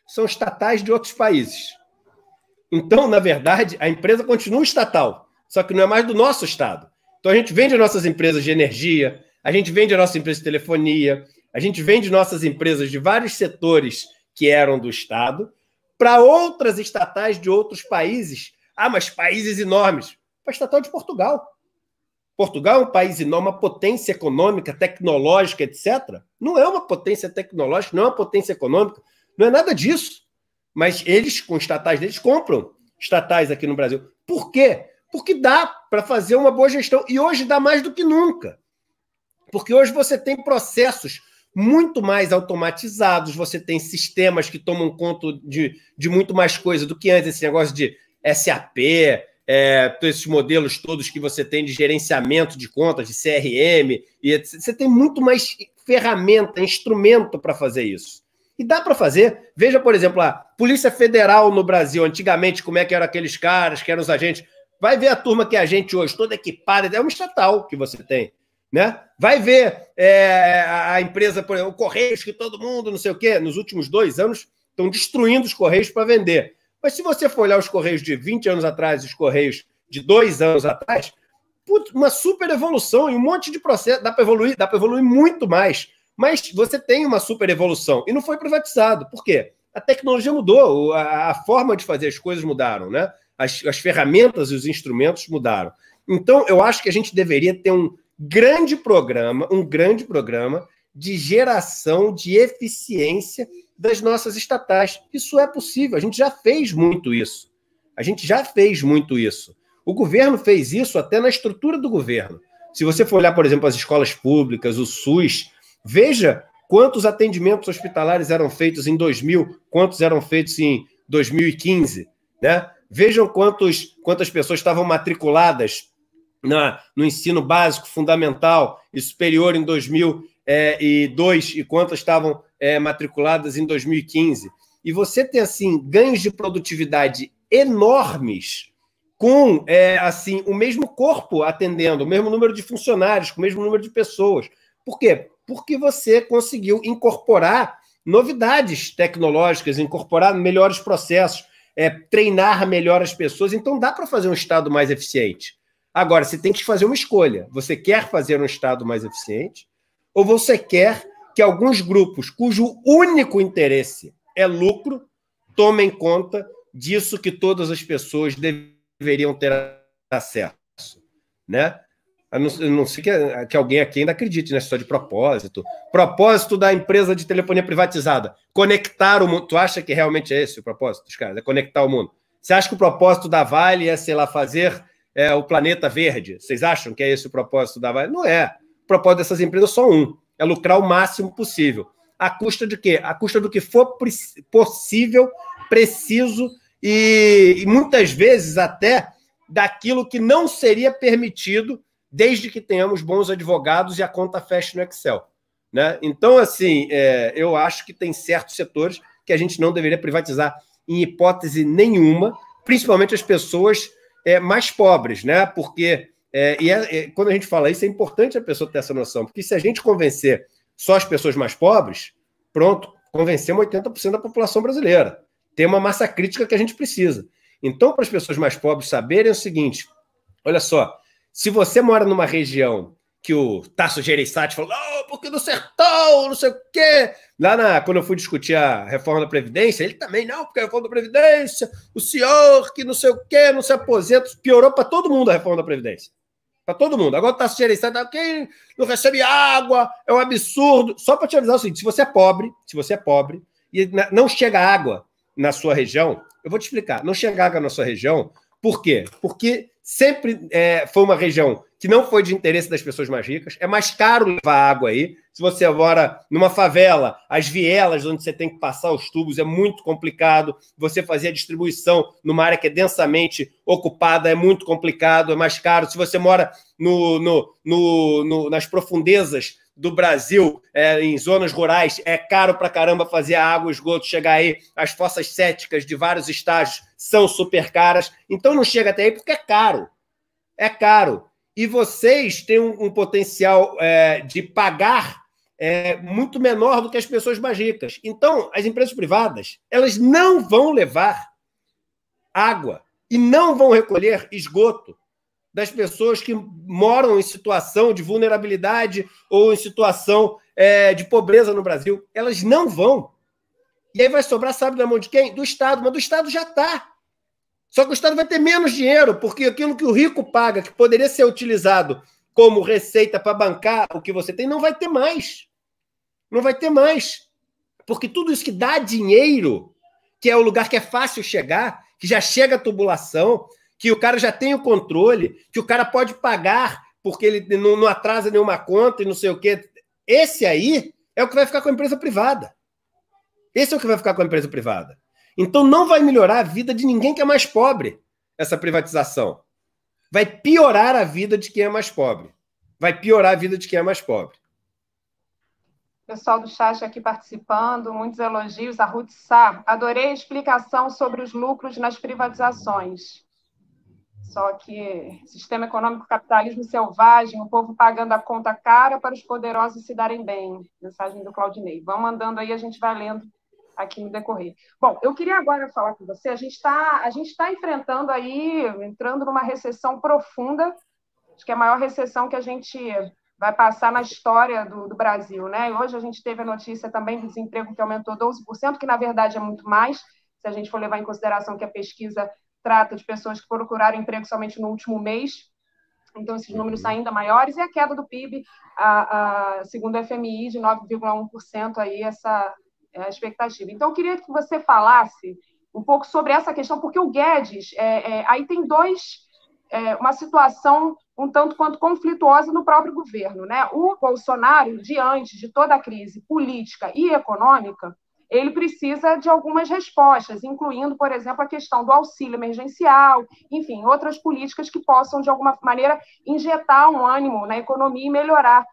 São estatais de outros países. Então, na verdade, a empresa continua estatal, só que não é mais do nosso Estado. Então, a gente vende nossas empresas de energia, a gente vende a nossa empresa de telefonia, a gente vende nossas empresas de vários setores que eram do Estado para outras estatais de outros países. Ah, mas países enormes. Para a estatal de Portugal. Portugal é um país enorme, uma potência econômica, tecnológica, etc. Não é uma potência tecnológica, não é uma potência econômica, não é nada disso. Mas eles, com estatais deles, compram estatais aqui no Brasil. Por quê? Porque dá para fazer uma boa gestão. E hoje dá mais do que nunca. Porque hoje você tem processos muito mais automatizados, você tem sistemas que tomam conta de muito mais coisa do que antes, esse negócio de SAP, esses modelos todos que você tem de gerenciamento de contas, de CRM, e etc. Você tem muito mais ferramenta, instrumento para fazer isso. E dá para fazer. Veja, por exemplo, a Polícia Federal no Brasil, antigamente, como é que eram aqueles caras, que eram os agentes. Vai ver a turma que é a gente hoje, toda equipada, é uma estatal que você tem. Né? Vai ver a empresa, por exemplo, o Correios, que todo mundo, não sei o quê, nos últimos 2 anos estão destruindo os Correios para vender. Mas se você for olhar os Correios de 20 anos atrás e os Correios de 2 anos atrás, putz, uma super evolução e um monte de processo, dá para evoluir muito mais. Mas você tem uma super evolução e não foi privatizado. Por quê? A tecnologia mudou, a forma de fazer as coisas mudaram, né? As ferramentas e os instrumentos mudaram. Então, eu acho que a gente deveria ter um grande programa de geração de eficiência das nossas estatais. Isso é possível, a gente já fez muito isso. O governo fez isso até na estrutura do governo. Se você for olhar, por exemplo, as escolas públicas, o SUS, veja quantos atendimentos hospitalares eram feitos em 2000, quantos eram feitos em 2015, né? Vejam quantas pessoas estavam matriculadas no ensino básico, fundamental e superior em 2002 e quantas estavam matriculadas em 2015. E você tem, assim, ganhos de produtividade enormes com assim, o mesmo corpo atendendo, o mesmo número de funcionários, com o mesmo número de pessoas. Por quê? Porque você conseguiu incorporar novidades tecnológicas, incorporar melhores processos, treinar melhor as pessoas. Então, dá para fazer um Estado mais eficiente. Agora, você tem que fazer uma escolha. Você quer fazer um Estado mais eficiente ou você quer que alguns grupos, cujo único interesse é lucro, tomem conta disso que todas as pessoas deveriam ter acesso, né? A não ser que alguém aqui ainda acredite nessa história de propósito. Propósito da empresa de telefonia privatizada. Conectar o mundo. Tu acha que realmente é esse o propósito dos caras? É conectar o mundo. Você acha que o propósito da Vale é, sei lá, fazer o planeta verde? Vocês acham que é esse o propósito da Vale? Não é. O propósito dessas empresas é só um. É lucrar o máximo possível. À custa de quê? À custa do que for possível, preciso e muitas vezes até daquilo que não seria permitido desde que tenhamos bons advogados e a conta feche no Excel, né? Então, assim, eu acho que tem certos setores que a gente não deveria privatizar em hipótese nenhuma, principalmente as pessoas mais pobres, né? Porque, quando a gente fala isso, é importante a pessoa ter essa noção, porque se a gente convencer só as pessoas mais pobres, pronto, convencemos 80% da população brasileira. Tem uma massa crítica que a gente precisa. Então, para as pessoas mais pobres saberem o seguinte, olha só, se você mora numa região que o Tasso Gereissati falou, não, porque no sertão, não sei o quê. Quando eu fui discutir a reforma da Previdência, ele também, não, porque a reforma da Previdência, o senhor que não sei o quê, não se aposenta, piorou para todo mundo a reforma da Previdência. Para todo mundo. Agora o Tasso Gereissati, quem não recebe água, é um absurdo. Só para te avisar o seguinte, se você é pobre e não chega água na sua região, eu vou te explicar, não chega água na sua região, por quê? Porque sempre foi uma região que não foi de interesse das pessoas mais ricas. É mais caro levar água aí. Se você mora numa favela, as vielas onde você tem que passar os tubos é muito complicado. Você fazer a distribuição numa área que é densamente ocupada é muito complicado, é mais caro. Se você mora nas profundezas do Brasil, em zonas rurais, é caro pra caramba fazer a água, o esgoto chegar aí. As fossas céticas de vários estágios são super caras. Então não chega até aí porque é caro. É caro. E vocês têm um potencial de pagar muito menor do que as pessoas mais ricas. Então, as empresas privadas, elas não vão levar água e não vão recolher esgoto das pessoas que moram em situação de vulnerabilidade ou em situação de pobreza no Brasil. Elas não vão. E aí vai sobrar, sabe, na mão de quem? Do Estado. Mas do Estado já está. Só que o Estado vai ter menos dinheiro, porque aquilo que o rico paga, que poderia ser utilizado como receita para bancar o que você tem, não vai ter mais. Não vai ter mais. Porque tudo isso que dá dinheiro, que é o lugar que é fácil chegar, que já chega a tubulação, que o cara já tem o controle, que o cara pode pagar porque ele não atrasa nenhuma conta e não sei o quê. Esse aí é o que vai ficar com a empresa privada. Esse é o que vai ficar com a empresa privada. Então não vai melhorar a vida de ninguém que é mais pobre, essa privatização. Vai piorar a vida de quem é mais pobre. Vai piorar a vida de quem é mais pobre. Pessoal do chat aqui participando, muitos elogios. A Ruth Sá, adorei a explicação sobre os lucros nas privatizações. Só que sistema econômico, capitalismo selvagem, o povo pagando a conta cara para os poderosos se darem bem. Mensagem do Claudinei. Vão mandando aí, a gente vai lendo aqui no decorrer. Bom, eu queria agora falar com você, a gente está enfrentando aí, entrando numa recessão profunda, acho que é a maior recessão que a gente vai passar na história do Brasil, né? E hoje a gente teve a notícia também do desemprego que aumentou 12%, que na verdade é muito mais, se a gente for levar em consideração que a pesquisa trata de pessoas que procuraram emprego somente no último mês, então esses números são ainda maiores, e a queda do PIB, segundo a FMI, de 9,1%, aí essa é a expectativa. Então, eu queria que você falasse um pouco sobre essa questão, porque o Guedes, aí tem uma situação um tanto quanto conflituosa no próprio governo, né? O Bolsonaro, diante de toda a crise política e econômica, ele precisa de algumas respostas, incluindo, por exemplo, a questão do auxílio emergencial, enfim, outras políticas que possam, de alguma maneira, injetar um ânimo na economia e melhorar,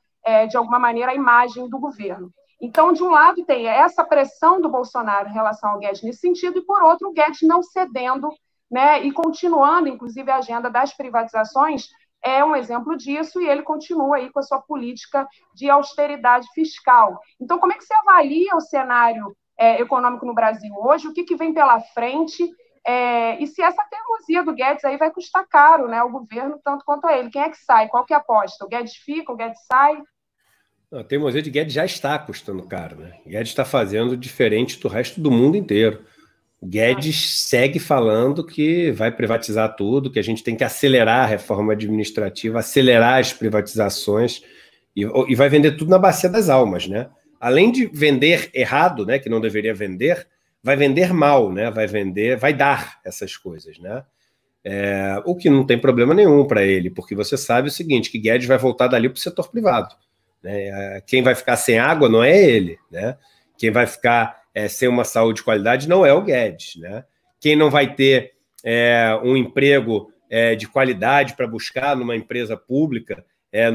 de alguma maneira, a imagem do governo. Então, de um lado, tem essa pressão do Bolsonaro em relação ao Guedes nesse sentido, e, por outro, o Guedes não cedendo, né, e continuando, inclusive, a agenda das privatizações é um exemplo disso, e ele continua aí com a sua política de austeridade fiscal. Então, como é que você avalia o cenário econômico no Brasil hoje? O que vem pela frente? E se essa teimosia do Guedes aí vai custar caro, né, ao governo, tanto quanto a ele? Quem é que sai? Qual que é a aposta? O Guedes fica? O Guedes sai? A teimosia de Guedes já está custando caro, né? Guedes está fazendo diferente do resto do mundo inteiro. O Guedes segue falando que vai privatizar tudo, que a gente tem que acelerar a reforma administrativa, acelerar as privatizações e vai vender tudo na bacia das almas, né? Além de vender errado, né, que não deveria vender, vai vender mal, né? Vai dar essas coisas, né? O que não tem problema nenhum para ele, porque você sabe o seguinte, que Guedes vai voltar dali para o setor privado. Né? Quem vai ficar sem água não é ele, né? Quem vai ficar sem uma saúde de qualidade não é o Guedes, né? Quem não vai ter um emprego de qualidade para buscar numa empresa pública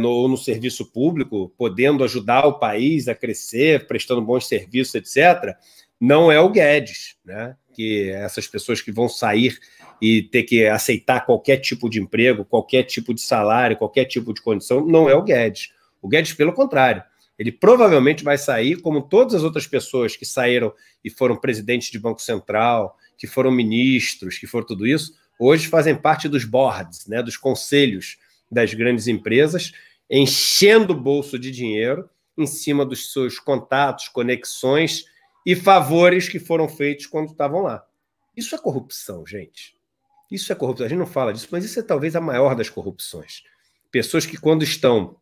ou no serviço público, podendo ajudar o país a crescer, prestando bons serviços, etc., não é o Guedes, né? Que essas pessoas que vão sair e ter que aceitar qualquer tipo de emprego, qualquer tipo de salário, qualquer tipo de condição, não é o Guedes. O Guedes, pelo contrário, ele provavelmente vai sair, como todas as outras pessoas que saíram e foram presidentes de Banco Central, que foram ministros, que foram tudo isso, hoje fazem parte dos boards, né, dos conselhos das grandes empresas, enchendo o bolso de dinheiro em cima dos seus contatos, conexões e favores que foram feitos quando estavam lá. Isso é corrupção, gente. Isso é corrupção. A gente não fala disso, mas isso é talvez a maior das corrupções. Pessoas que, quando estão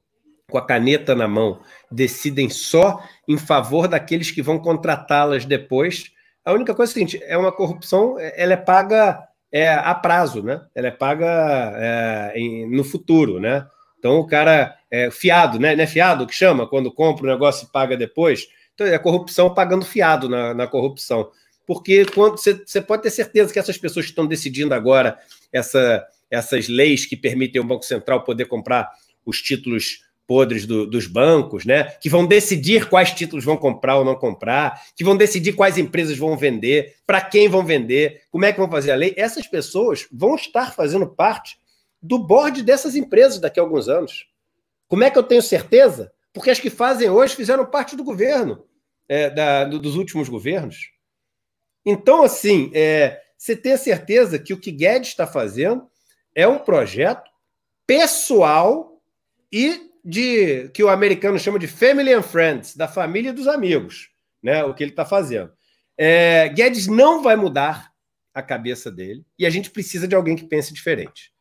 com a caneta na mão, decidem só em favor daqueles que vão contratá-las depois. A única coisa é a seguinte, é uma corrupção, ela é paga a prazo, né? Ela é paga no futuro, né? Então o cara é fiado, né? Não é fiado que chama quando compra o negócio e paga depois? Então é a corrupção pagando fiado na corrupção. Porque quando você pode ter certeza que essas pessoas que estão decidindo agora essas leis que permitem ao Banco Central poder comprar os títulos podres dos bancos, né? Que vão decidir quais títulos vão comprar ou não comprar, que vão decidir quais empresas vão vender, para quem vão vender, como é que vão fazer a lei. Essas pessoas vão estar fazendo parte do board dessas empresas daqui a alguns anos. Como é que eu tenho certeza? Porque as que fazem hoje fizeram parte do governo, dos últimos governos. Então, assim, você tem a certeza que o que Guedes está fazendo é um projeto pessoal e que o americano chama de family and friends, da família e dos amigos, né? O que ele está fazendo. Guedes não vai mudar a cabeça dele e a gente precisa de alguém que pense diferente.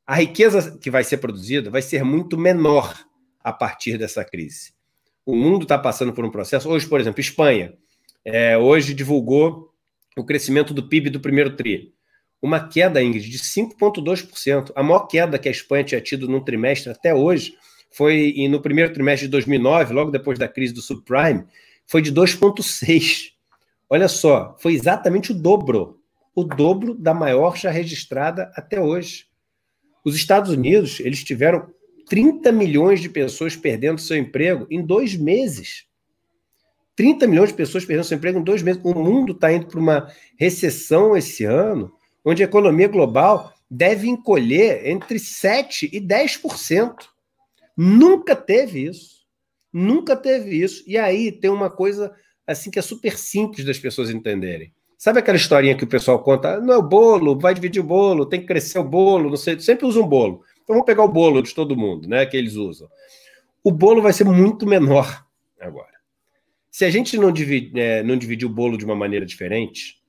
A riqueza que vai ser produzida vai ser muito menor a partir dessa crise. O mundo está passando por um processo. Hoje, por exemplo, Espanha, hoje divulgou o crescimento do PIB do primeiro tri. Uma queda, Ingrid, de 5,2%. A maior queda que a Espanha tinha tido num trimestre até hoje foi no primeiro trimestre de 2009, logo depois da crise do subprime, foi de 2,6%. Olha só, foi exatamente o dobro da maior já registrada até hoje. Os Estados Unidos, eles tiveram 30 milhões de pessoas perdendo seu emprego em 2 meses. 30 milhões de pessoas perdendo seu emprego em 2 meses. O mundo está indo para uma recessão esse ano, onde a economia global deve encolher entre 7% e 10%. Nunca teve isso. Nunca teve isso. E aí tem uma coisa assim que é super simples das pessoas entenderem. Sabe aquela historinha que o pessoal conta? Não é o bolo, vai dividir o bolo, tem que crescer o bolo, não sei, sempre usa um bolo. Então vamos pegar o bolo de todo mundo, né, que eles usam. O bolo vai ser muito menor agora. Se a gente não dividir o bolo de uma maneira diferente,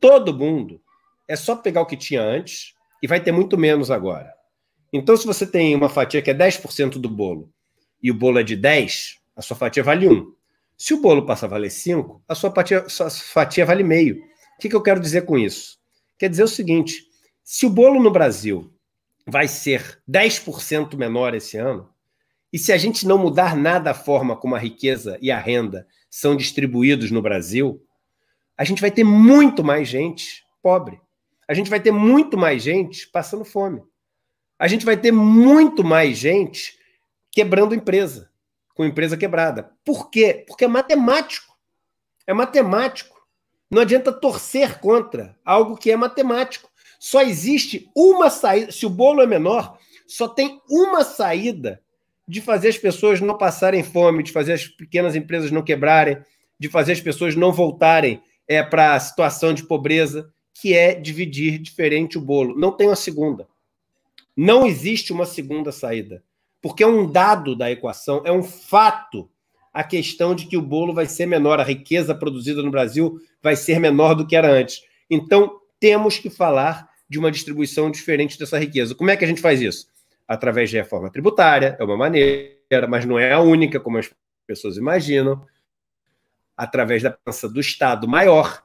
todo mundo é só pegar o que tinha antes e vai ter muito menos agora. Então, se você tem uma fatia que é 10% do bolo e o bolo é de 10, a sua fatia vale 1. Se o bolo passa a valer 5, a sua fatia vale meio. O que eu quero dizer com isso? Quer dizer o seguinte, se o bolo no Brasil vai ser 10% menor esse ano, e se a gente não mudar nada a forma como a riqueza e a renda são distribuídos no Brasil, a gente vai ter muito mais gente pobre. A gente vai ter muito mais gente passando fome. A gente vai ter muito mais gente quebrando empresa, com empresa quebrada. Por quê? Porque é matemático. É matemático. Não adianta torcer contra algo que é matemático. Só existe uma saída. Se o bolo é menor, só tem uma saída de fazer as pessoas não passarem fome, de fazer as pequenas empresas não quebrarem, de fazer as pessoas não voltarem para a situação de pobreza, que é dividir diferente o bolo. Não tem uma segunda. Não existe uma segunda saída. Porque é um dado da equação, é um fato a questão de que o bolo vai ser menor, a riqueza produzida no Brasil vai ser menor do que era antes. Então, temos que falar de uma distribuição diferente dessa riqueza. Como é que a gente faz isso? Através de reforma tributária, é uma maneira, mas não é a única, como as pessoas imaginam. Através da pensa do Estado maior,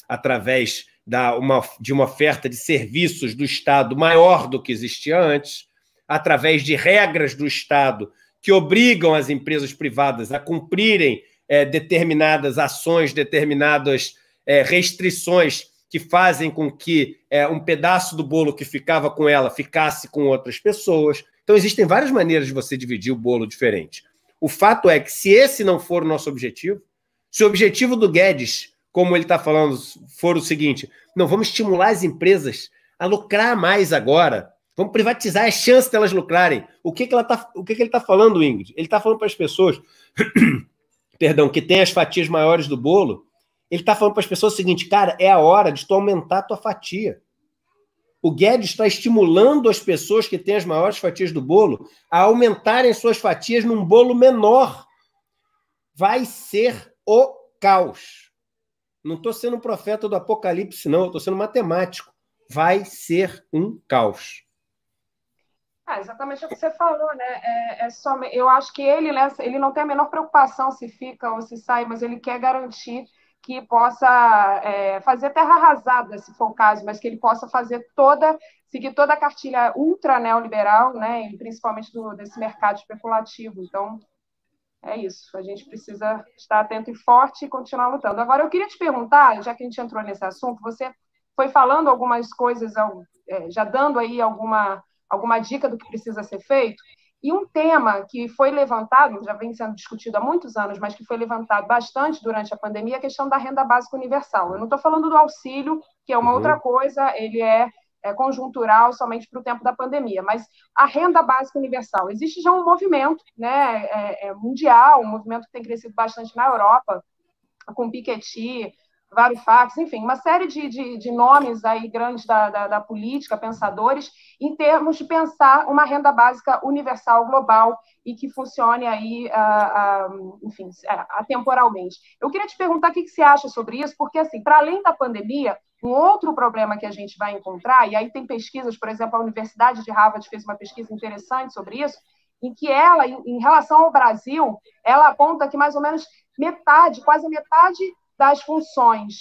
através de uma oferta de serviços do Estado maior do que existia antes, através de regras do Estado que obrigam as empresas privadas a cumprirem determinadas ações, determinadas restrições que fazem com que um pedaço do bolo que ficava com ela ficasse com outras pessoas. Então, existem várias maneiras de você dividir o bolo diferente. O fato é que, se esse não for o nosso objetivo, se o objetivo do Guedes, como ele está falando, for o seguinte, não, vamos estimular as empresas a lucrar mais agora, vamos privatizar as chances delas lucrarem. O que ele está falando, Ingrid? Ele está falando para as pessoas perdão, que têm as fatias maiores do bolo, ele está falando para as pessoas o seguinte, cara, é a hora de tu aumentar a tua fatia. O Guedes está estimulando as pessoas que têm as maiores fatias do bolo a aumentarem suas fatias num bolo menor. Vai ser o caos. Não estou sendo um profeta do apocalipse, não. Estou sendo matemático. Vai ser um caos. Exatamente o que você falou, né? Eu acho que ele não tem a menor preocupação se fica ou se sai, mas ele quer garantir que possa fazer terra arrasada, se for o caso, mas que ele possa seguir toda a cartilha ultra neoliberal, né, e principalmente desse mercado especulativo. Então, é isso, a gente precisa estar atento e forte e continuar lutando. Agora, eu queria te perguntar, já que a gente entrou nesse assunto, você foi falando algumas coisas, já dando aí alguma dica do que precisa ser feito, e um tema que foi levantado, já vem sendo discutido há muitos anos, mas que foi levantado bastante durante a pandemia, é a questão da renda básica universal. Eu não estou falando do auxílio, que é uma outra coisa, ele é conjuntural somente para o tempo da pandemia, mas a renda básica universal. Existe já um movimento, né, mundial, um movimento que tem crescido bastante na Europa, com Piketty, Varoufakis, enfim, uma série de nomes aí grandes da política, pensadores, em termos de pensar uma renda básica universal global e que funcione aí, enfim, atemporalmente. Eu queria te perguntar o que você acha sobre isso, porque, assim, para além da pandemia, um outro problema que a gente vai encontrar, e aí tem pesquisas, por exemplo, a Universidade de Harvard fez uma pesquisa interessante sobre isso, em que ela, em relação ao Brasil, ela aponta que mais ou menos quase metade das funções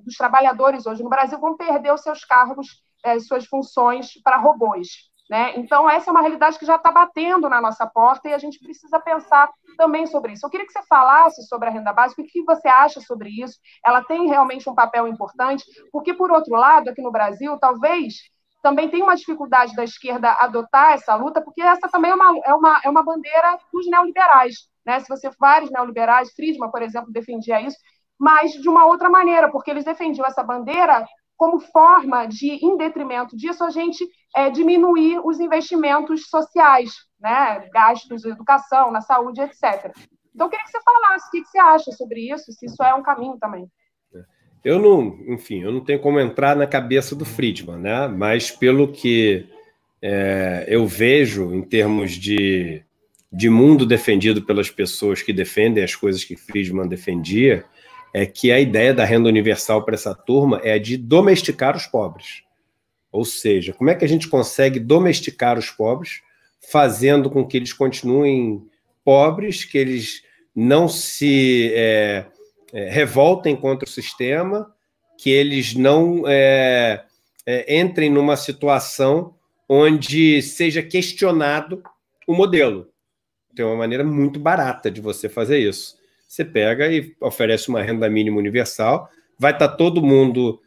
dos trabalhadores hoje no Brasil vão perder os seus cargos, suas funções para robôs. Né? Então, essa é uma realidade que já está batendo na nossa porta e a gente precisa pensar também sobre isso. Eu queria que você falasse sobre a renda básica, o que você acha sobre isso? Ela tem realmente um papel importante? Porque, por outro lado, aqui no Brasil, talvez também tem uma dificuldade da esquerda adotar essa luta, porque essa também é uma bandeira dos neoliberais. Né? Se você vários neoliberais, Friedman, por exemplo, defendia isso, mas de uma outra maneira, porque eles defendiam essa bandeira como forma de, em detrimento disso, a gente diminuir os investimentos sociais, né? Gastos de educação, na saúde, etc. Então, eu queria que você falasse o que você acha sobre isso, se isso é um caminho também. Eu não tenho como entrar na cabeça do Friedman, né? Mas pelo que eu vejo em termos de mundo defendido pelas pessoas que defendem as coisas que Friedman defendia, é que a ideia da renda universal para essa turma é de domesticar os pobres. Ou seja, como é que a gente consegue domesticar os pobres, fazendo com que eles continuem pobres, que eles não se revoltem contra o sistema, que eles não entrem numa situação onde seja questionado o modelo. Tem uma maneira muito barata de você fazer isso. Você pega e oferece uma renda mínima universal, vai estar todo mundo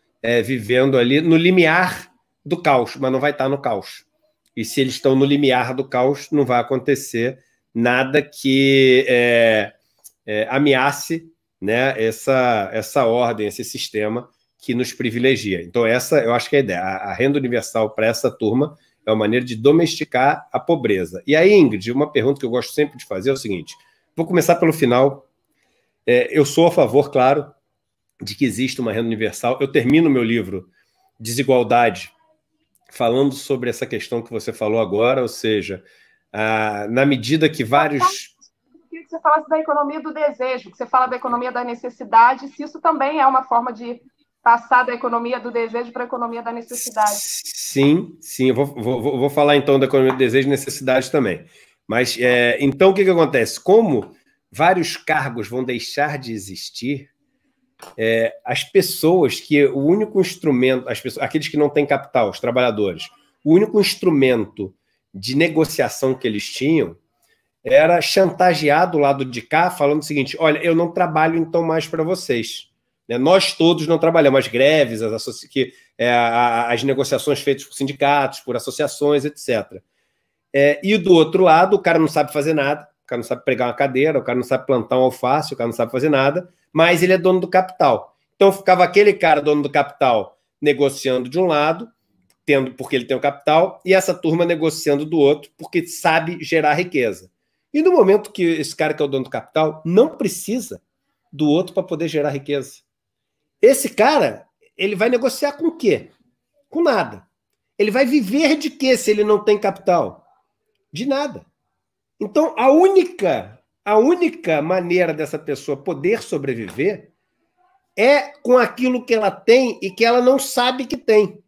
vivendo ali no limiar do caos, mas não vai estar no caos. E se eles estão no limiar do caos, não vai acontecer nada que ameace, né, essa ordem, esse sistema que nos privilegia. Então, essa eu acho que é a ideia. A renda universal para essa turma é uma maneira de domesticar a pobreza. E aí, Ingrid, uma pergunta que eu gosto sempre de fazer é o seguinte, vou começar pelo final. Eu sou a favor, claro, de que existe uma renda universal. Eu termino meu livro Desigualdade falando sobre essa questão que você falou agora, ou seja, na medida que vários... Eu queria que você falasse da economia do desejo, que você fala da economia da necessidade, se isso também é uma forma de passar da economia do desejo para a economia da necessidade. Sim, eu vou falar então da economia do desejo e necessidade também. Mas, então, o que acontece? Como vários cargos vão deixar de existir, as pessoas que o único instrumento, aqueles que não têm capital, os trabalhadores, o único instrumento de negociação que eles tinham era chantagear do lado de cá, falando o seguinte, olha, eu não trabalho então mais para vocês. Nós todos não trabalhamos, as greves, as negociações feitas por sindicatos, por associações, etc. E do outro lado, o cara não sabe fazer nada, o cara não sabe pregar uma cadeira, o cara não sabe plantar um alface, o cara não sabe fazer nada, mas ele é dono do capital. Então ficava aquele cara dono do capital negociando de um lado, porque ele tem o capital, e essa turma negociando do outro, porque sabe gerar riqueza. E no momento que esse cara que é o dono do capital não precisa do outro para poder gerar riqueza, esse cara, ele vai negociar com o quê? Com nada. Ele vai viver de quê se ele não tem capital? De nada. Então, a única maneira dessa pessoa poder sobreviver é com aquilo que ela tem e que ela não sabe que tem,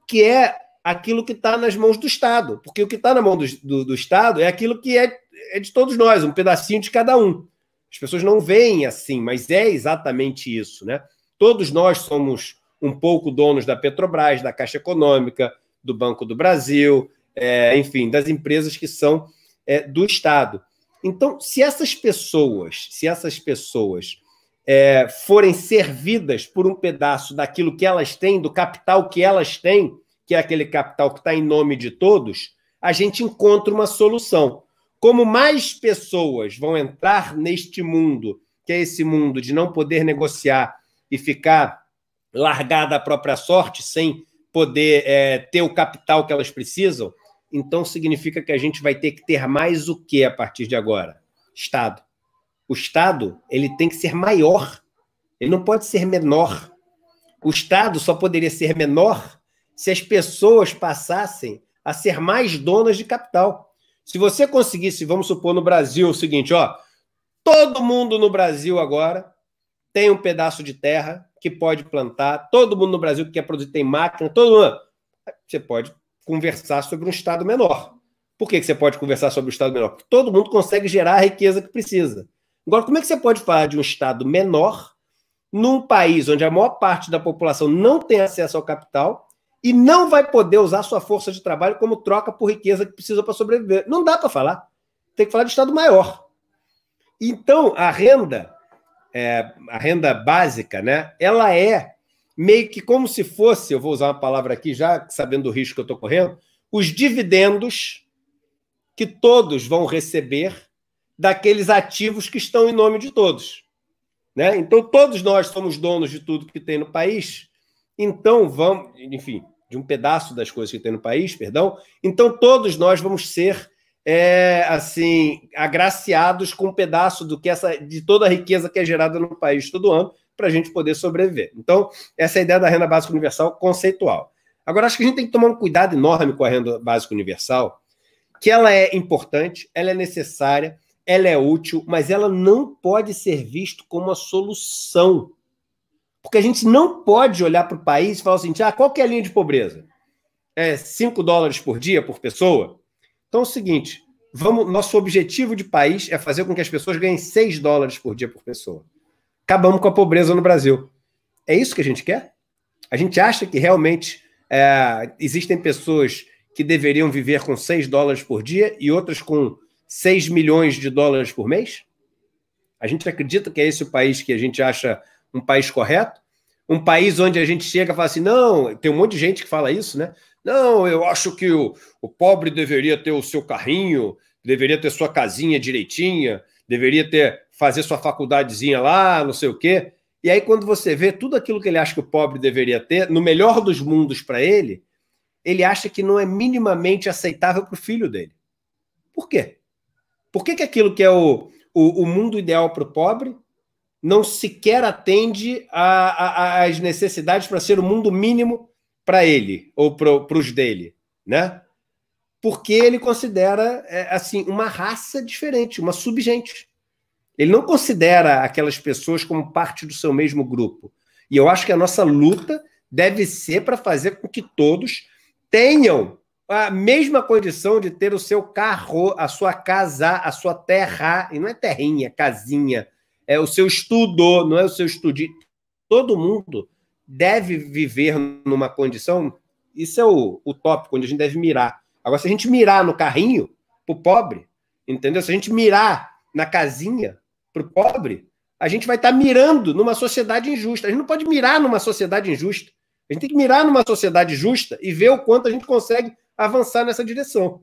que é aquilo que está nas mãos do Estado. Porque o que está na mão do Estado é aquilo que é de todos nós, um pedacinho de cada um. As pessoas não veem assim, mas é exatamente isso, né? Todos nós somos um pouco donos da Petrobras, da Caixa Econômica, do Banco do Brasil, enfim, das empresas que são do Estado. Então, se essas pessoas forem servidas por um pedaço daquilo que elas têm, do capital que elas têm, que é aquele capital que está em nome de todos, a gente encontra uma solução. Como mais pessoas vão entrar neste mundo, que é esse mundo de não poder negociar e ficar largada à própria sorte, sem poder ter o capital que elas precisam, então significa que a gente vai ter que ter mais o que a partir de agora? Estado. O Estado, ele tem que ser maior, ele não pode ser menor. O Estado só poderia ser menor se as pessoas passassem a ser mais donas de capital. Se você conseguisse, vamos supor, no Brasil, o seguinte, todo mundo no Brasil agora tem um pedaço de terra que pode plantar, todo mundo no Brasil que quer produzir tem máquina, todo mundo. Você pode conversar sobre um Estado menor. Por que você pode conversar sobre um Estado menor? Porque todo mundo consegue gerar a riqueza que precisa. Agora, como é que você pode falar de um Estado menor num país onde a maior parte da população não tem acesso ao capital e não vai poder usar sua força de trabalho como troca por riqueza que precisa para sobreviver? Não dá para falar. Tem que falar de Estado maior. Então, a renda básica, né, ela é meio que como se fosse, eu vou usar uma palavra aqui, já sabendo do risco que eu estou correndo, os dividendos que todos vão receber daqueles ativos que estão em nome de todos. Né? Então, todos nós somos donos de tudo que tem no país, então vamos, enfim, de um pedaço das coisas que tem no país, perdão, então todos nós vamos ser assim, agraciados com um pedaço de toda a riqueza que é gerada no país todo ano, para a gente poder sobreviver. Então, essa é a ideia da renda básica universal conceitual. Agora, acho que a gente tem que tomar um cuidado enorme com a renda básica universal, que ela é importante, ela é necessária, ela é útil, mas ela não pode ser vista como uma solução. Porque a gente não pode olhar para o país e falar assim, qual que é a linha de pobreza? É $5 por dia por pessoa? Então é o seguinte, nosso objetivo de país é fazer com que as pessoas ganhem $6 por dia por pessoa. Acabamos com a pobreza no Brasil. É isso que a gente quer? A gente acha que realmente existem pessoas que deveriam viver com $6 por dia e outras com 6 milhões de dólares por mês? A gente acredita que é esse o país que a gente acha um país correto? Um país onde a gente chega e fala assim, não, tem um monte de gente que fala isso, né? Não, eu acho que o pobre deveria ter o seu carrinho, deveria ter sua casinha direitinha, deveria fazer sua faculdadezinha lá, não sei o quê. E aí, quando você vê tudo aquilo que ele acha que o pobre deveria ter, no melhor dos mundos para ele acha que não é minimamente aceitável para o filho dele. Por quê? Por que aquilo que é o mundo ideal para o pobre não sequer atende às necessidades para ser o mundo mínimo para ele ou para os dele, né? Porque ele considera assim uma raça diferente, uma subgente. Ele não considera aquelas pessoas como parte do seu mesmo grupo. E eu acho que a nossa luta deve ser para fazer com que todos tenham a mesma condição de ter o seu carro, a sua casa, a sua terra, e não é terrinha, casinha, é o seu estudo, não é o seu estudinho. Todo mundo deve viver numa condição, isso é o tópico onde a gente deve mirar. Agora, se a gente mirar no carrinho, pro pobre, entendeu? Se a gente mirar na casinha, pro pobre, a gente vai estar mirando numa sociedade injusta. A gente não pode mirar numa sociedade injusta. A gente tem que mirar numa sociedade justa e ver o quanto a gente consegue avançar nessa direção.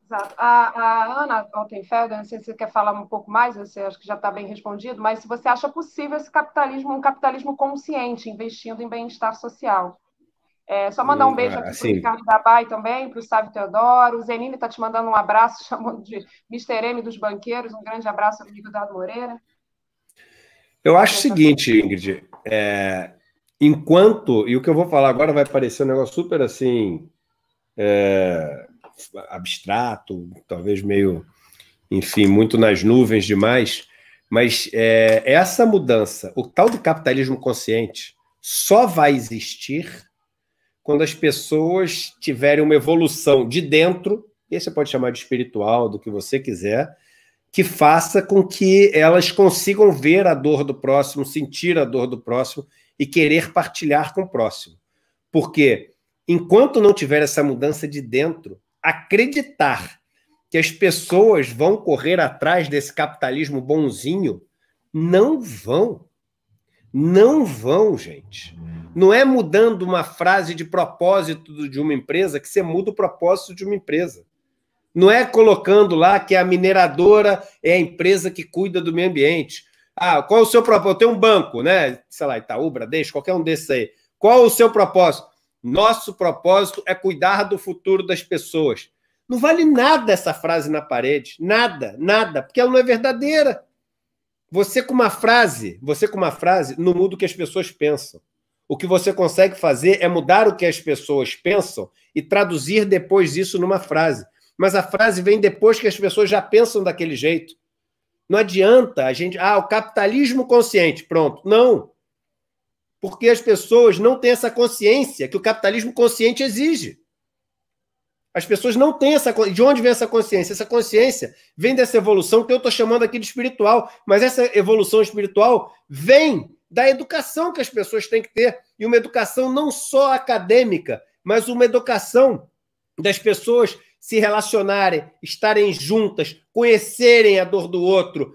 Exato. A Ana Altenfelder, não sei se você quer falar um pouco mais, você acho que já está bem respondido, mas se você acha possível esse capitalismo, um capitalismo consciente, investindo em bem-estar social. Só mandar um beijo aqui para o Ricardo Dabai também, para o Sávio Teodoro. O Zenini está te mandando um abraço, chamando de Mr. M dos banqueiros. Um grande abraço, amigo Dado Moreira. Eu acho o seguinte, Ingrid, enquanto, e o que eu vou falar agora vai parecer um negócio super assim, abstrato, talvez meio, enfim, muito nas nuvens demais, mas essa mudança, o tal do capitalismo consciente, só vai existir quando as pessoas tiverem uma evolução de dentro, e aí você pode chamar de espiritual, do que você quiser, que faça com que elas consigam ver a dor do próximo, sentir a dor do próximo e querer partilhar com o próximo. Porque, enquanto não tiver essa mudança de dentro, acreditar que as pessoas vão correr atrás desse capitalismo bonzinho, não vão. Não vão, gente. Não é mudando uma frase de propósito de uma empresa que você muda o propósito de uma empresa. Não é colocando lá que a mineradora é a empresa que cuida do meio ambiente. Ah, qual é o seu propósito? Tem um banco, né? Sei lá, Itaú, Bradesco, qualquer um desses aí. Qual o seu propósito? Nosso propósito é cuidar do futuro das pessoas. Não vale nada essa frase na parede. Nada, nada, porque ela não é verdadeira. Você com uma frase não muda o que as pessoas pensam. O que você consegue fazer é mudar o que as pessoas pensam e traduzir depois isso numa frase. Mas a frase vem depois que as pessoas já pensam daquele jeito. Não adianta a gente... o capitalismo consciente, pronto. Não. Porque as pessoas não têm essa consciência que o capitalismo consciente exige. As pessoas não têm essa... De onde vem essa consciência? Essa consciência vem dessa evolução que eu estou chamando aqui de espiritual. Mas essa evolução espiritual vem da educação que as pessoas têm que ter. E uma educação não só acadêmica, mas uma educação das pessoas se relacionarem, estarem juntas, conhecerem a dor do outro,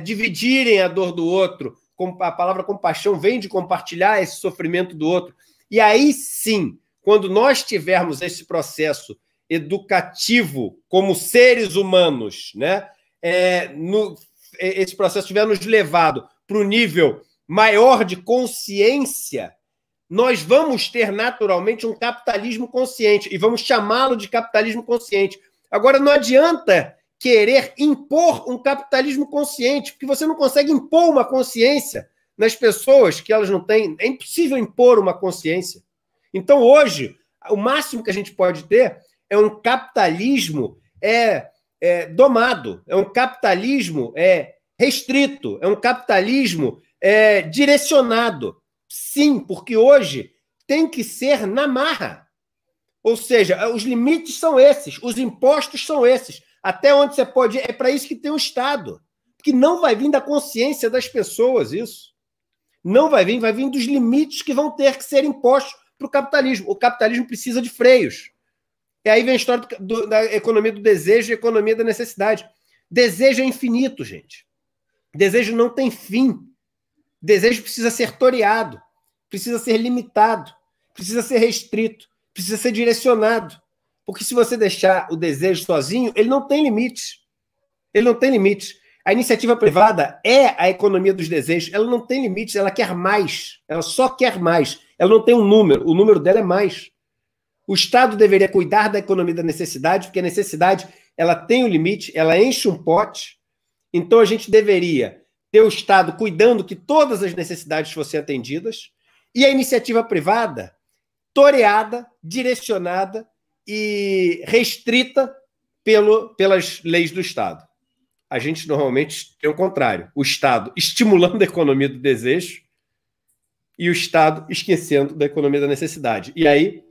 dividirem a dor do outro. A palavra compaixão vem de compartilhar esse sofrimento do outro. E aí sim, quando nós tivermos esse processo educativo como seres humanos, né, esse processo tiver nos levado para o nível maior de consciência, nós vamos ter naturalmente um capitalismo consciente e vamos chamá-lo de capitalismo consciente. Agora, não adianta querer impor um capitalismo consciente, porque você não consegue impor uma consciência nas pessoas que elas não têm. É impossível impor uma consciência. Então, hoje, o máximo que a gente pode ter é um capitalismo domado, é um capitalismo restrito, é um capitalismo direcionado. Sim, porque hoje tem que ser na marra. Ou seja, os limites são esses, os impostos são esses. Até onde você pode ir, é para isso que tem o Estado. Porque não vai vir da consciência das pessoas isso. Não vai vir dos limites que vão ter que ser impostos para o capitalismo. O capitalismo precisa de freios. E aí vem a história da economia do desejo e a economia da necessidade. Desejo é infinito, gente. Desejo não tem fim. Desejo precisa ser toreado, precisa ser limitado, precisa ser restrito, precisa ser direcionado. Porque se você deixar o desejo sozinho, ele não tem limites. Ele não tem limites. A iniciativa privada é a economia dos desejos. Ela não tem limites, ela quer mais. Ela só quer mais. Ela não tem um número. O número dela é mais. O Estado deveria cuidar da economia da necessidade, porque a necessidade ela tem um limite, ela enche um pote. Então a gente deveria ter o Estado cuidando que todas as necessidades fossem atendidas e a iniciativa privada toreada, direcionada e restrita pelas leis do Estado. A gente normalmente tem o contrário. O Estado estimulando a economia do desejo e o Estado esquecendo da economia da necessidade. E aí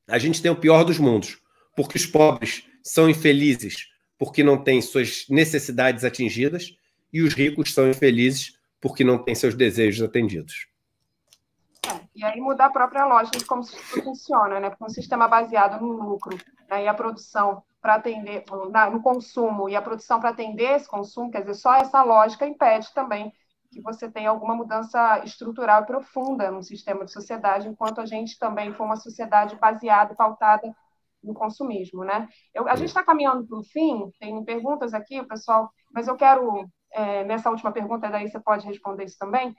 a gente tem o pior dos mundos, porque os pobres são infelizes porque não têm suas necessidades atingidas e os ricos são infelizes porque não têm seus desejos atendidos. E aí mudar a própria lógica de como isso funciona, né? Porque um sistema baseado no lucro, né, e a produção para atender no consumo e a produção para atender esse consumo, quer dizer, só essa lógica impede também que você tenha alguma mudança estrutural e profunda no sistema de sociedade, enquanto a gente também for uma sociedade baseada e pautada no consumismo, né? A gente está caminhando para o fim, tem perguntas aqui, o pessoal, mas eu quero, nessa última pergunta, daí você pode responder isso também,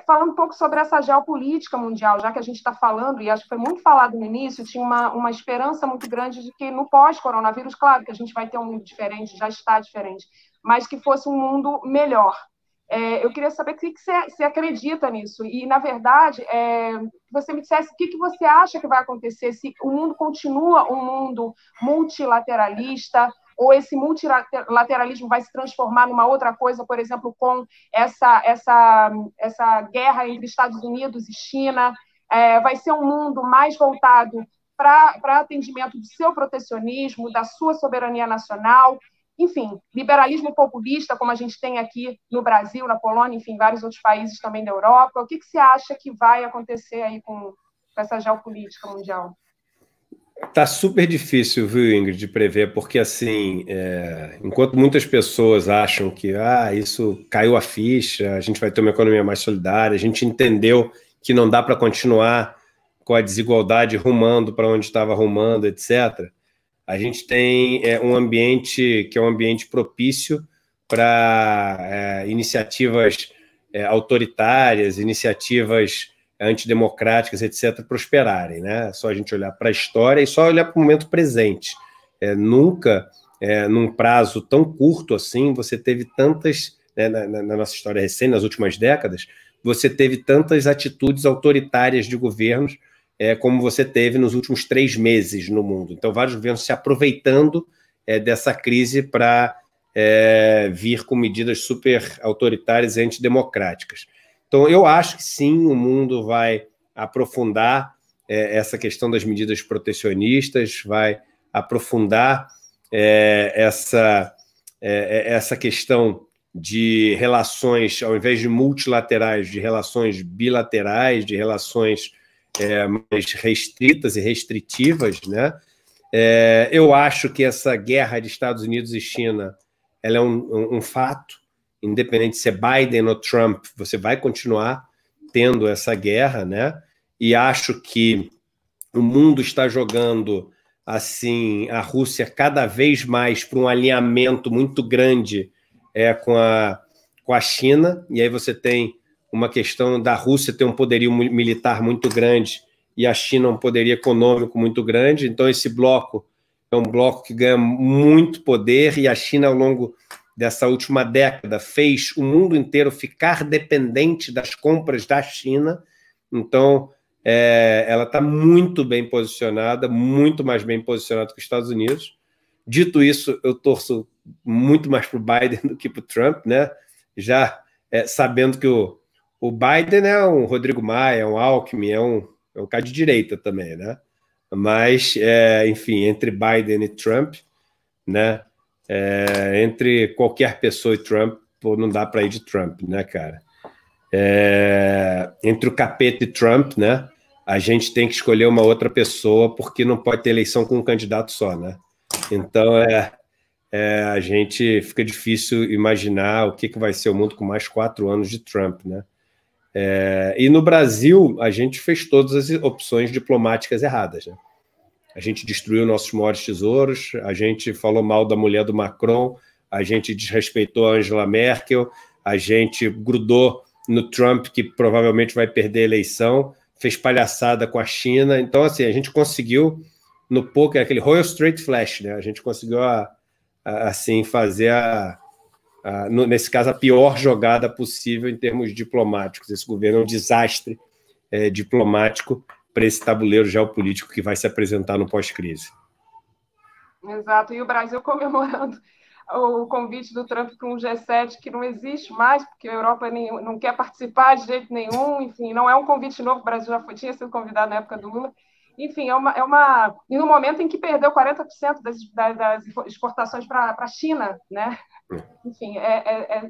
falando um pouco sobre essa geopolítica mundial, já que a gente está falando, e acho que foi muito falado no início, tinha uma esperança muito grande de que no pós-coronavírus, claro que a gente vai ter um mundo diferente, já está diferente, mas que fosse um mundo melhor. Eu queria saber o que você acredita nisso, e, na verdade, você me dissesse o que você acha que vai acontecer, se o mundo continua um mundo multilateralista, ou esse multilateralismo vai se transformar numa outra coisa, por exemplo, com essa guerra entre Estados Unidos e China, vai ser um mundo mais voltado para atendimento do seu protecionismo, da sua soberania nacional. enfim, liberalismo populista, como a gente tem aqui no Brasil, na Polônia, enfim, vários outros países também da Europa. O que você acha que vai acontecer aí com essa geopolítica mundial? Tá super difícil, viu, Ingrid, de prever, porque assim, enquanto muitas pessoas acham que isso caiu a ficha, a gente vai ter uma economia mais solidária, a gente entendeu que não dá para continuar com a desigualdade rumando para onde estava rumando, etc. A gente tem um ambiente que é um ambiente propício para iniciativas autoritárias, iniciativas antidemocráticas, etc., prosperarem, né? Só a gente olhar para a história e só olhar para o momento presente. Nunca, num prazo tão curto assim, você teve tantas, na nossa história recente, nas últimas décadas, você teve tantas atitudes autoritárias de governos como você teve nos últimos 3 meses no mundo. Então, vários governos se aproveitando dessa crise para vir com medidas super autoritárias e antidemocráticas. Então, eu acho que sim, o mundo vai aprofundar essa questão das medidas protecionistas, vai aprofundar essa questão de relações, ao invés de multilaterais, de relações bilaterais, de relações mais restritas e restritivas, né? Eu acho que essa guerra de Estados Unidos e China ela é um fato, independente de ser Biden ou Trump, você vai continuar tendo essa guerra, né? E acho que o mundo está jogando assim a Rússia cada vez mais para um alinhamento muito grande com a China, e aí você tem uma questão da Rússia ter um poderio militar muito grande e a China um poderio econômico muito grande, então esse bloco é um bloco que ganha muito poder, e a China, ao longo dessa última década, fez o mundo inteiro ficar dependente das compras da China. Então, ela está muito bem posicionada, muito mais bem posicionada que os Estados Unidos. Dito isso, eu torço muito mais para o Biden do que para o Trump, né? Já sabendo que o Biden é um Rodrigo Maia, é um Alckmin, é um cara de direita também, né? Mas, enfim, entre Biden e Trump, né? Entre qualquer pessoa e Trump, não dá para ir de Trump, né, cara? Entre o capeta e Trump, né? A gente tem que escolher uma outra pessoa, porque não pode ter eleição com um candidato só, né? Então, a gente fica difícil imaginar o que vai ser o mundo com mais 4 anos de Trump, né? E no Brasil, a gente fez todas as opções diplomáticas erradas, né? A gente destruiu nossos maiores tesouros, a gente falou mal da mulher do Macron, a gente desrespeitou a Angela Merkel, a gente grudou no Trump, que provavelmente vai perder a eleição, fez palhaçada com a China. Então, assim, a gente conseguiu, no poker, aquele Royal Straight Flush, né? A gente conseguiu, assim, fazer, nesse caso, a pior jogada possível em termos diplomáticos. Esse governo é um desastre diplomático para esse tabuleiro geopolítico que vai se apresentar no pós-crise. Exato, e o Brasil comemorando o convite do Trump para um G7 que não existe mais, porque a Europa não quer participar de jeito nenhum, enfim, não é um convite novo, o Brasil já tinha sido convidado na época do Lula, enfim, e no momento em que perdeu 40% das exportações para a China, né? Enfim,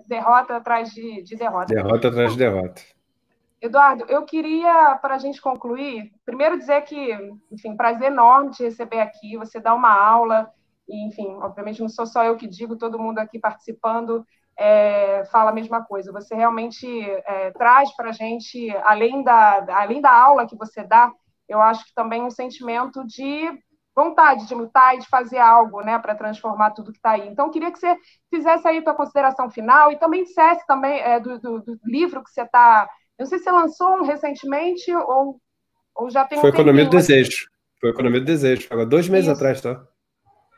derrota atrás de derrota. Derrota atrás de derrota. Eduardo, eu queria, para a gente concluir, primeiro dizer que, enfim, prazer enorme te receber aqui, você dá uma aula, e, enfim, obviamente não sou só eu que digo, todo mundo aqui participando fala a mesma coisa. Você realmente traz para a gente, além da aula que você dá, eu acho que também um sentimento de vontade de lutar e de fazer algo, né, para transformar tudo que está aí. Então, eu queria que você fizesse aí a tua consideração final e também dissesse também do livro que você está... Eu não sei se você lançou um recentemente ou já tem um tempinho. Foi Economia do Desejo. Foi Economia do Desejo. Agora 2 meses atrás, tá?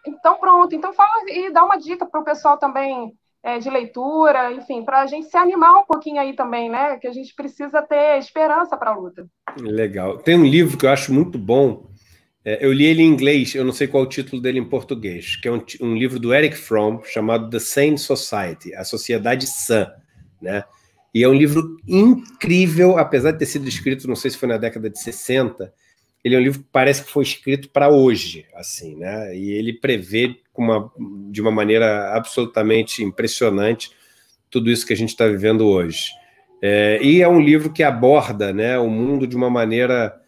Então, pronto. Então, fala e dá uma dica para o pessoal também de leitura, enfim, para a gente se animar um pouquinho aí também, né? Que a gente precisa ter esperança para a luta. Legal. Tem um livro que eu acho muito bom. Eu li ele em inglês, eu não sei qual é o título dele em português, que é um livro do Eric Fromm, chamado The Sane Society, a Sociedade Sã, né? E é um livro incrível, apesar de ter sido escrito, não sei se foi na década de 60, ele é um livro que parece que foi escrito para hoje, assim, né? E ele prevê de uma maneira absolutamente impressionante tudo isso que a gente está vivendo hoje. E é um livro que aborda, né, o mundo de uma maneira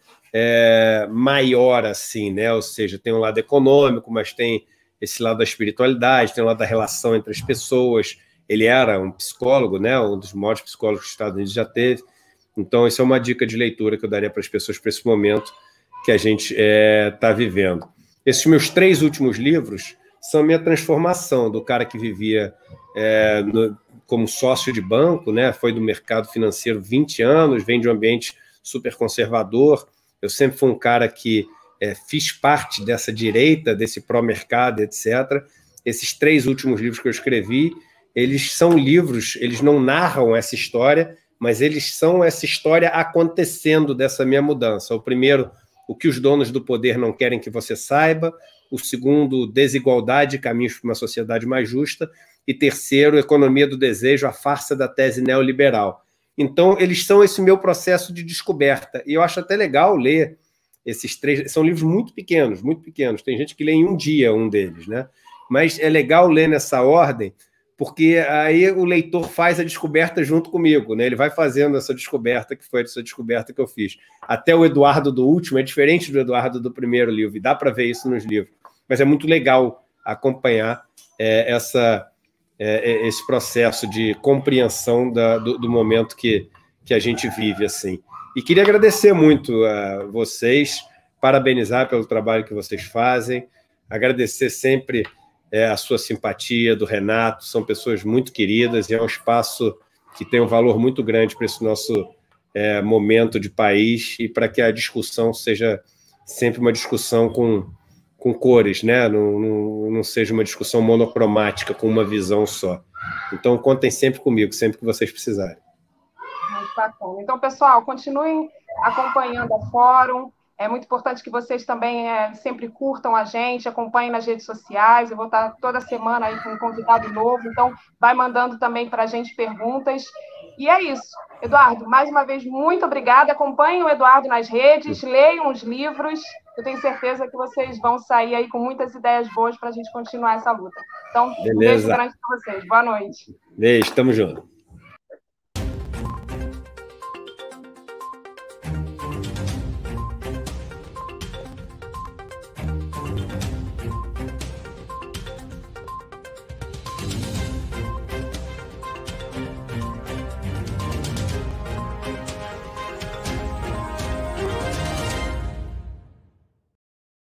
maior, assim, né? Ou seja, tem um lado econômico, mas tem esse lado da espiritualidade, tem um lado da relação entre as pessoas. Ele era um psicólogo, né? Um dos maiores psicólogos que os Estados Unidos já teve. Então, isso é uma dica de leitura que eu daria para as pessoas para esse momento que a gente está vivendo. Esses meus 3 últimos livros são a minha transformação do cara que vivia como sócio de banco, né? Foi do mercado financeiro 20 anos, vem de um ambiente super conservador. Eu sempre fui um cara que fiz parte dessa direita, desse pró-mercado, etc. Esses 3 últimos livros que eu escrevi, eles são livros, eles não narram essa história, mas eles são essa história acontecendo dessa minha mudança. O primeiro, o que os donos do poder não querem que você saiba. O segundo, desigualdade, caminhos para uma sociedade mais justa. E terceiro, economia do desejo, a farsa da tese neoliberal. Então, eles são esse meu processo de descoberta. E eu acho até legal ler esses 3. São livros muito pequenos, muito pequenos. Tem gente que lê em um dia um deles, né? Mas é legal ler nessa ordem, porque aí o leitor faz a descoberta junto comigo, né? Ele vai fazendo essa descoberta, que foi essa descoberta que eu fiz. Até o Eduardo do último é diferente do Eduardo do primeiro livro, e dá para ver isso nos livros. Mas é muito legal acompanhar esse processo de compreensão do momento que a gente vive, assim. E queria agradecer muito a vocês, parabenizar pelo trabalho que vocês fazem, agradecer sempre a sua simpatia, do Renato, são pessoas muito queridas e é um espaço que tem um valor muito grande para esse nosso momento de país e para que a discussão seja sempre uma discussão com cores, né? Não seja uma discussão monocromática, com uma visão só. Então, contem sempre comigo, sempre que vocês precisarem. Muito bacana. Então, pessoal, continuem acompanhando o fórum. É muito importante que vocês também sempre curtam a gente, acompanhem nas redes sociais. Eu vou estar toda semana aí com um convidado novo, então vai mandando também para a gente perguntas. E é isso. Eduardo, mais uma vez, muito obrigada. Acompanhem o Eduardo nas redes, leiam os livros. Eu tenho certeza que vocês vão sair aí com muitas ideias boas para a gente continuar essa luta. Então, um beijo grande para vocês. Boa noite. Beijo, tamo junto.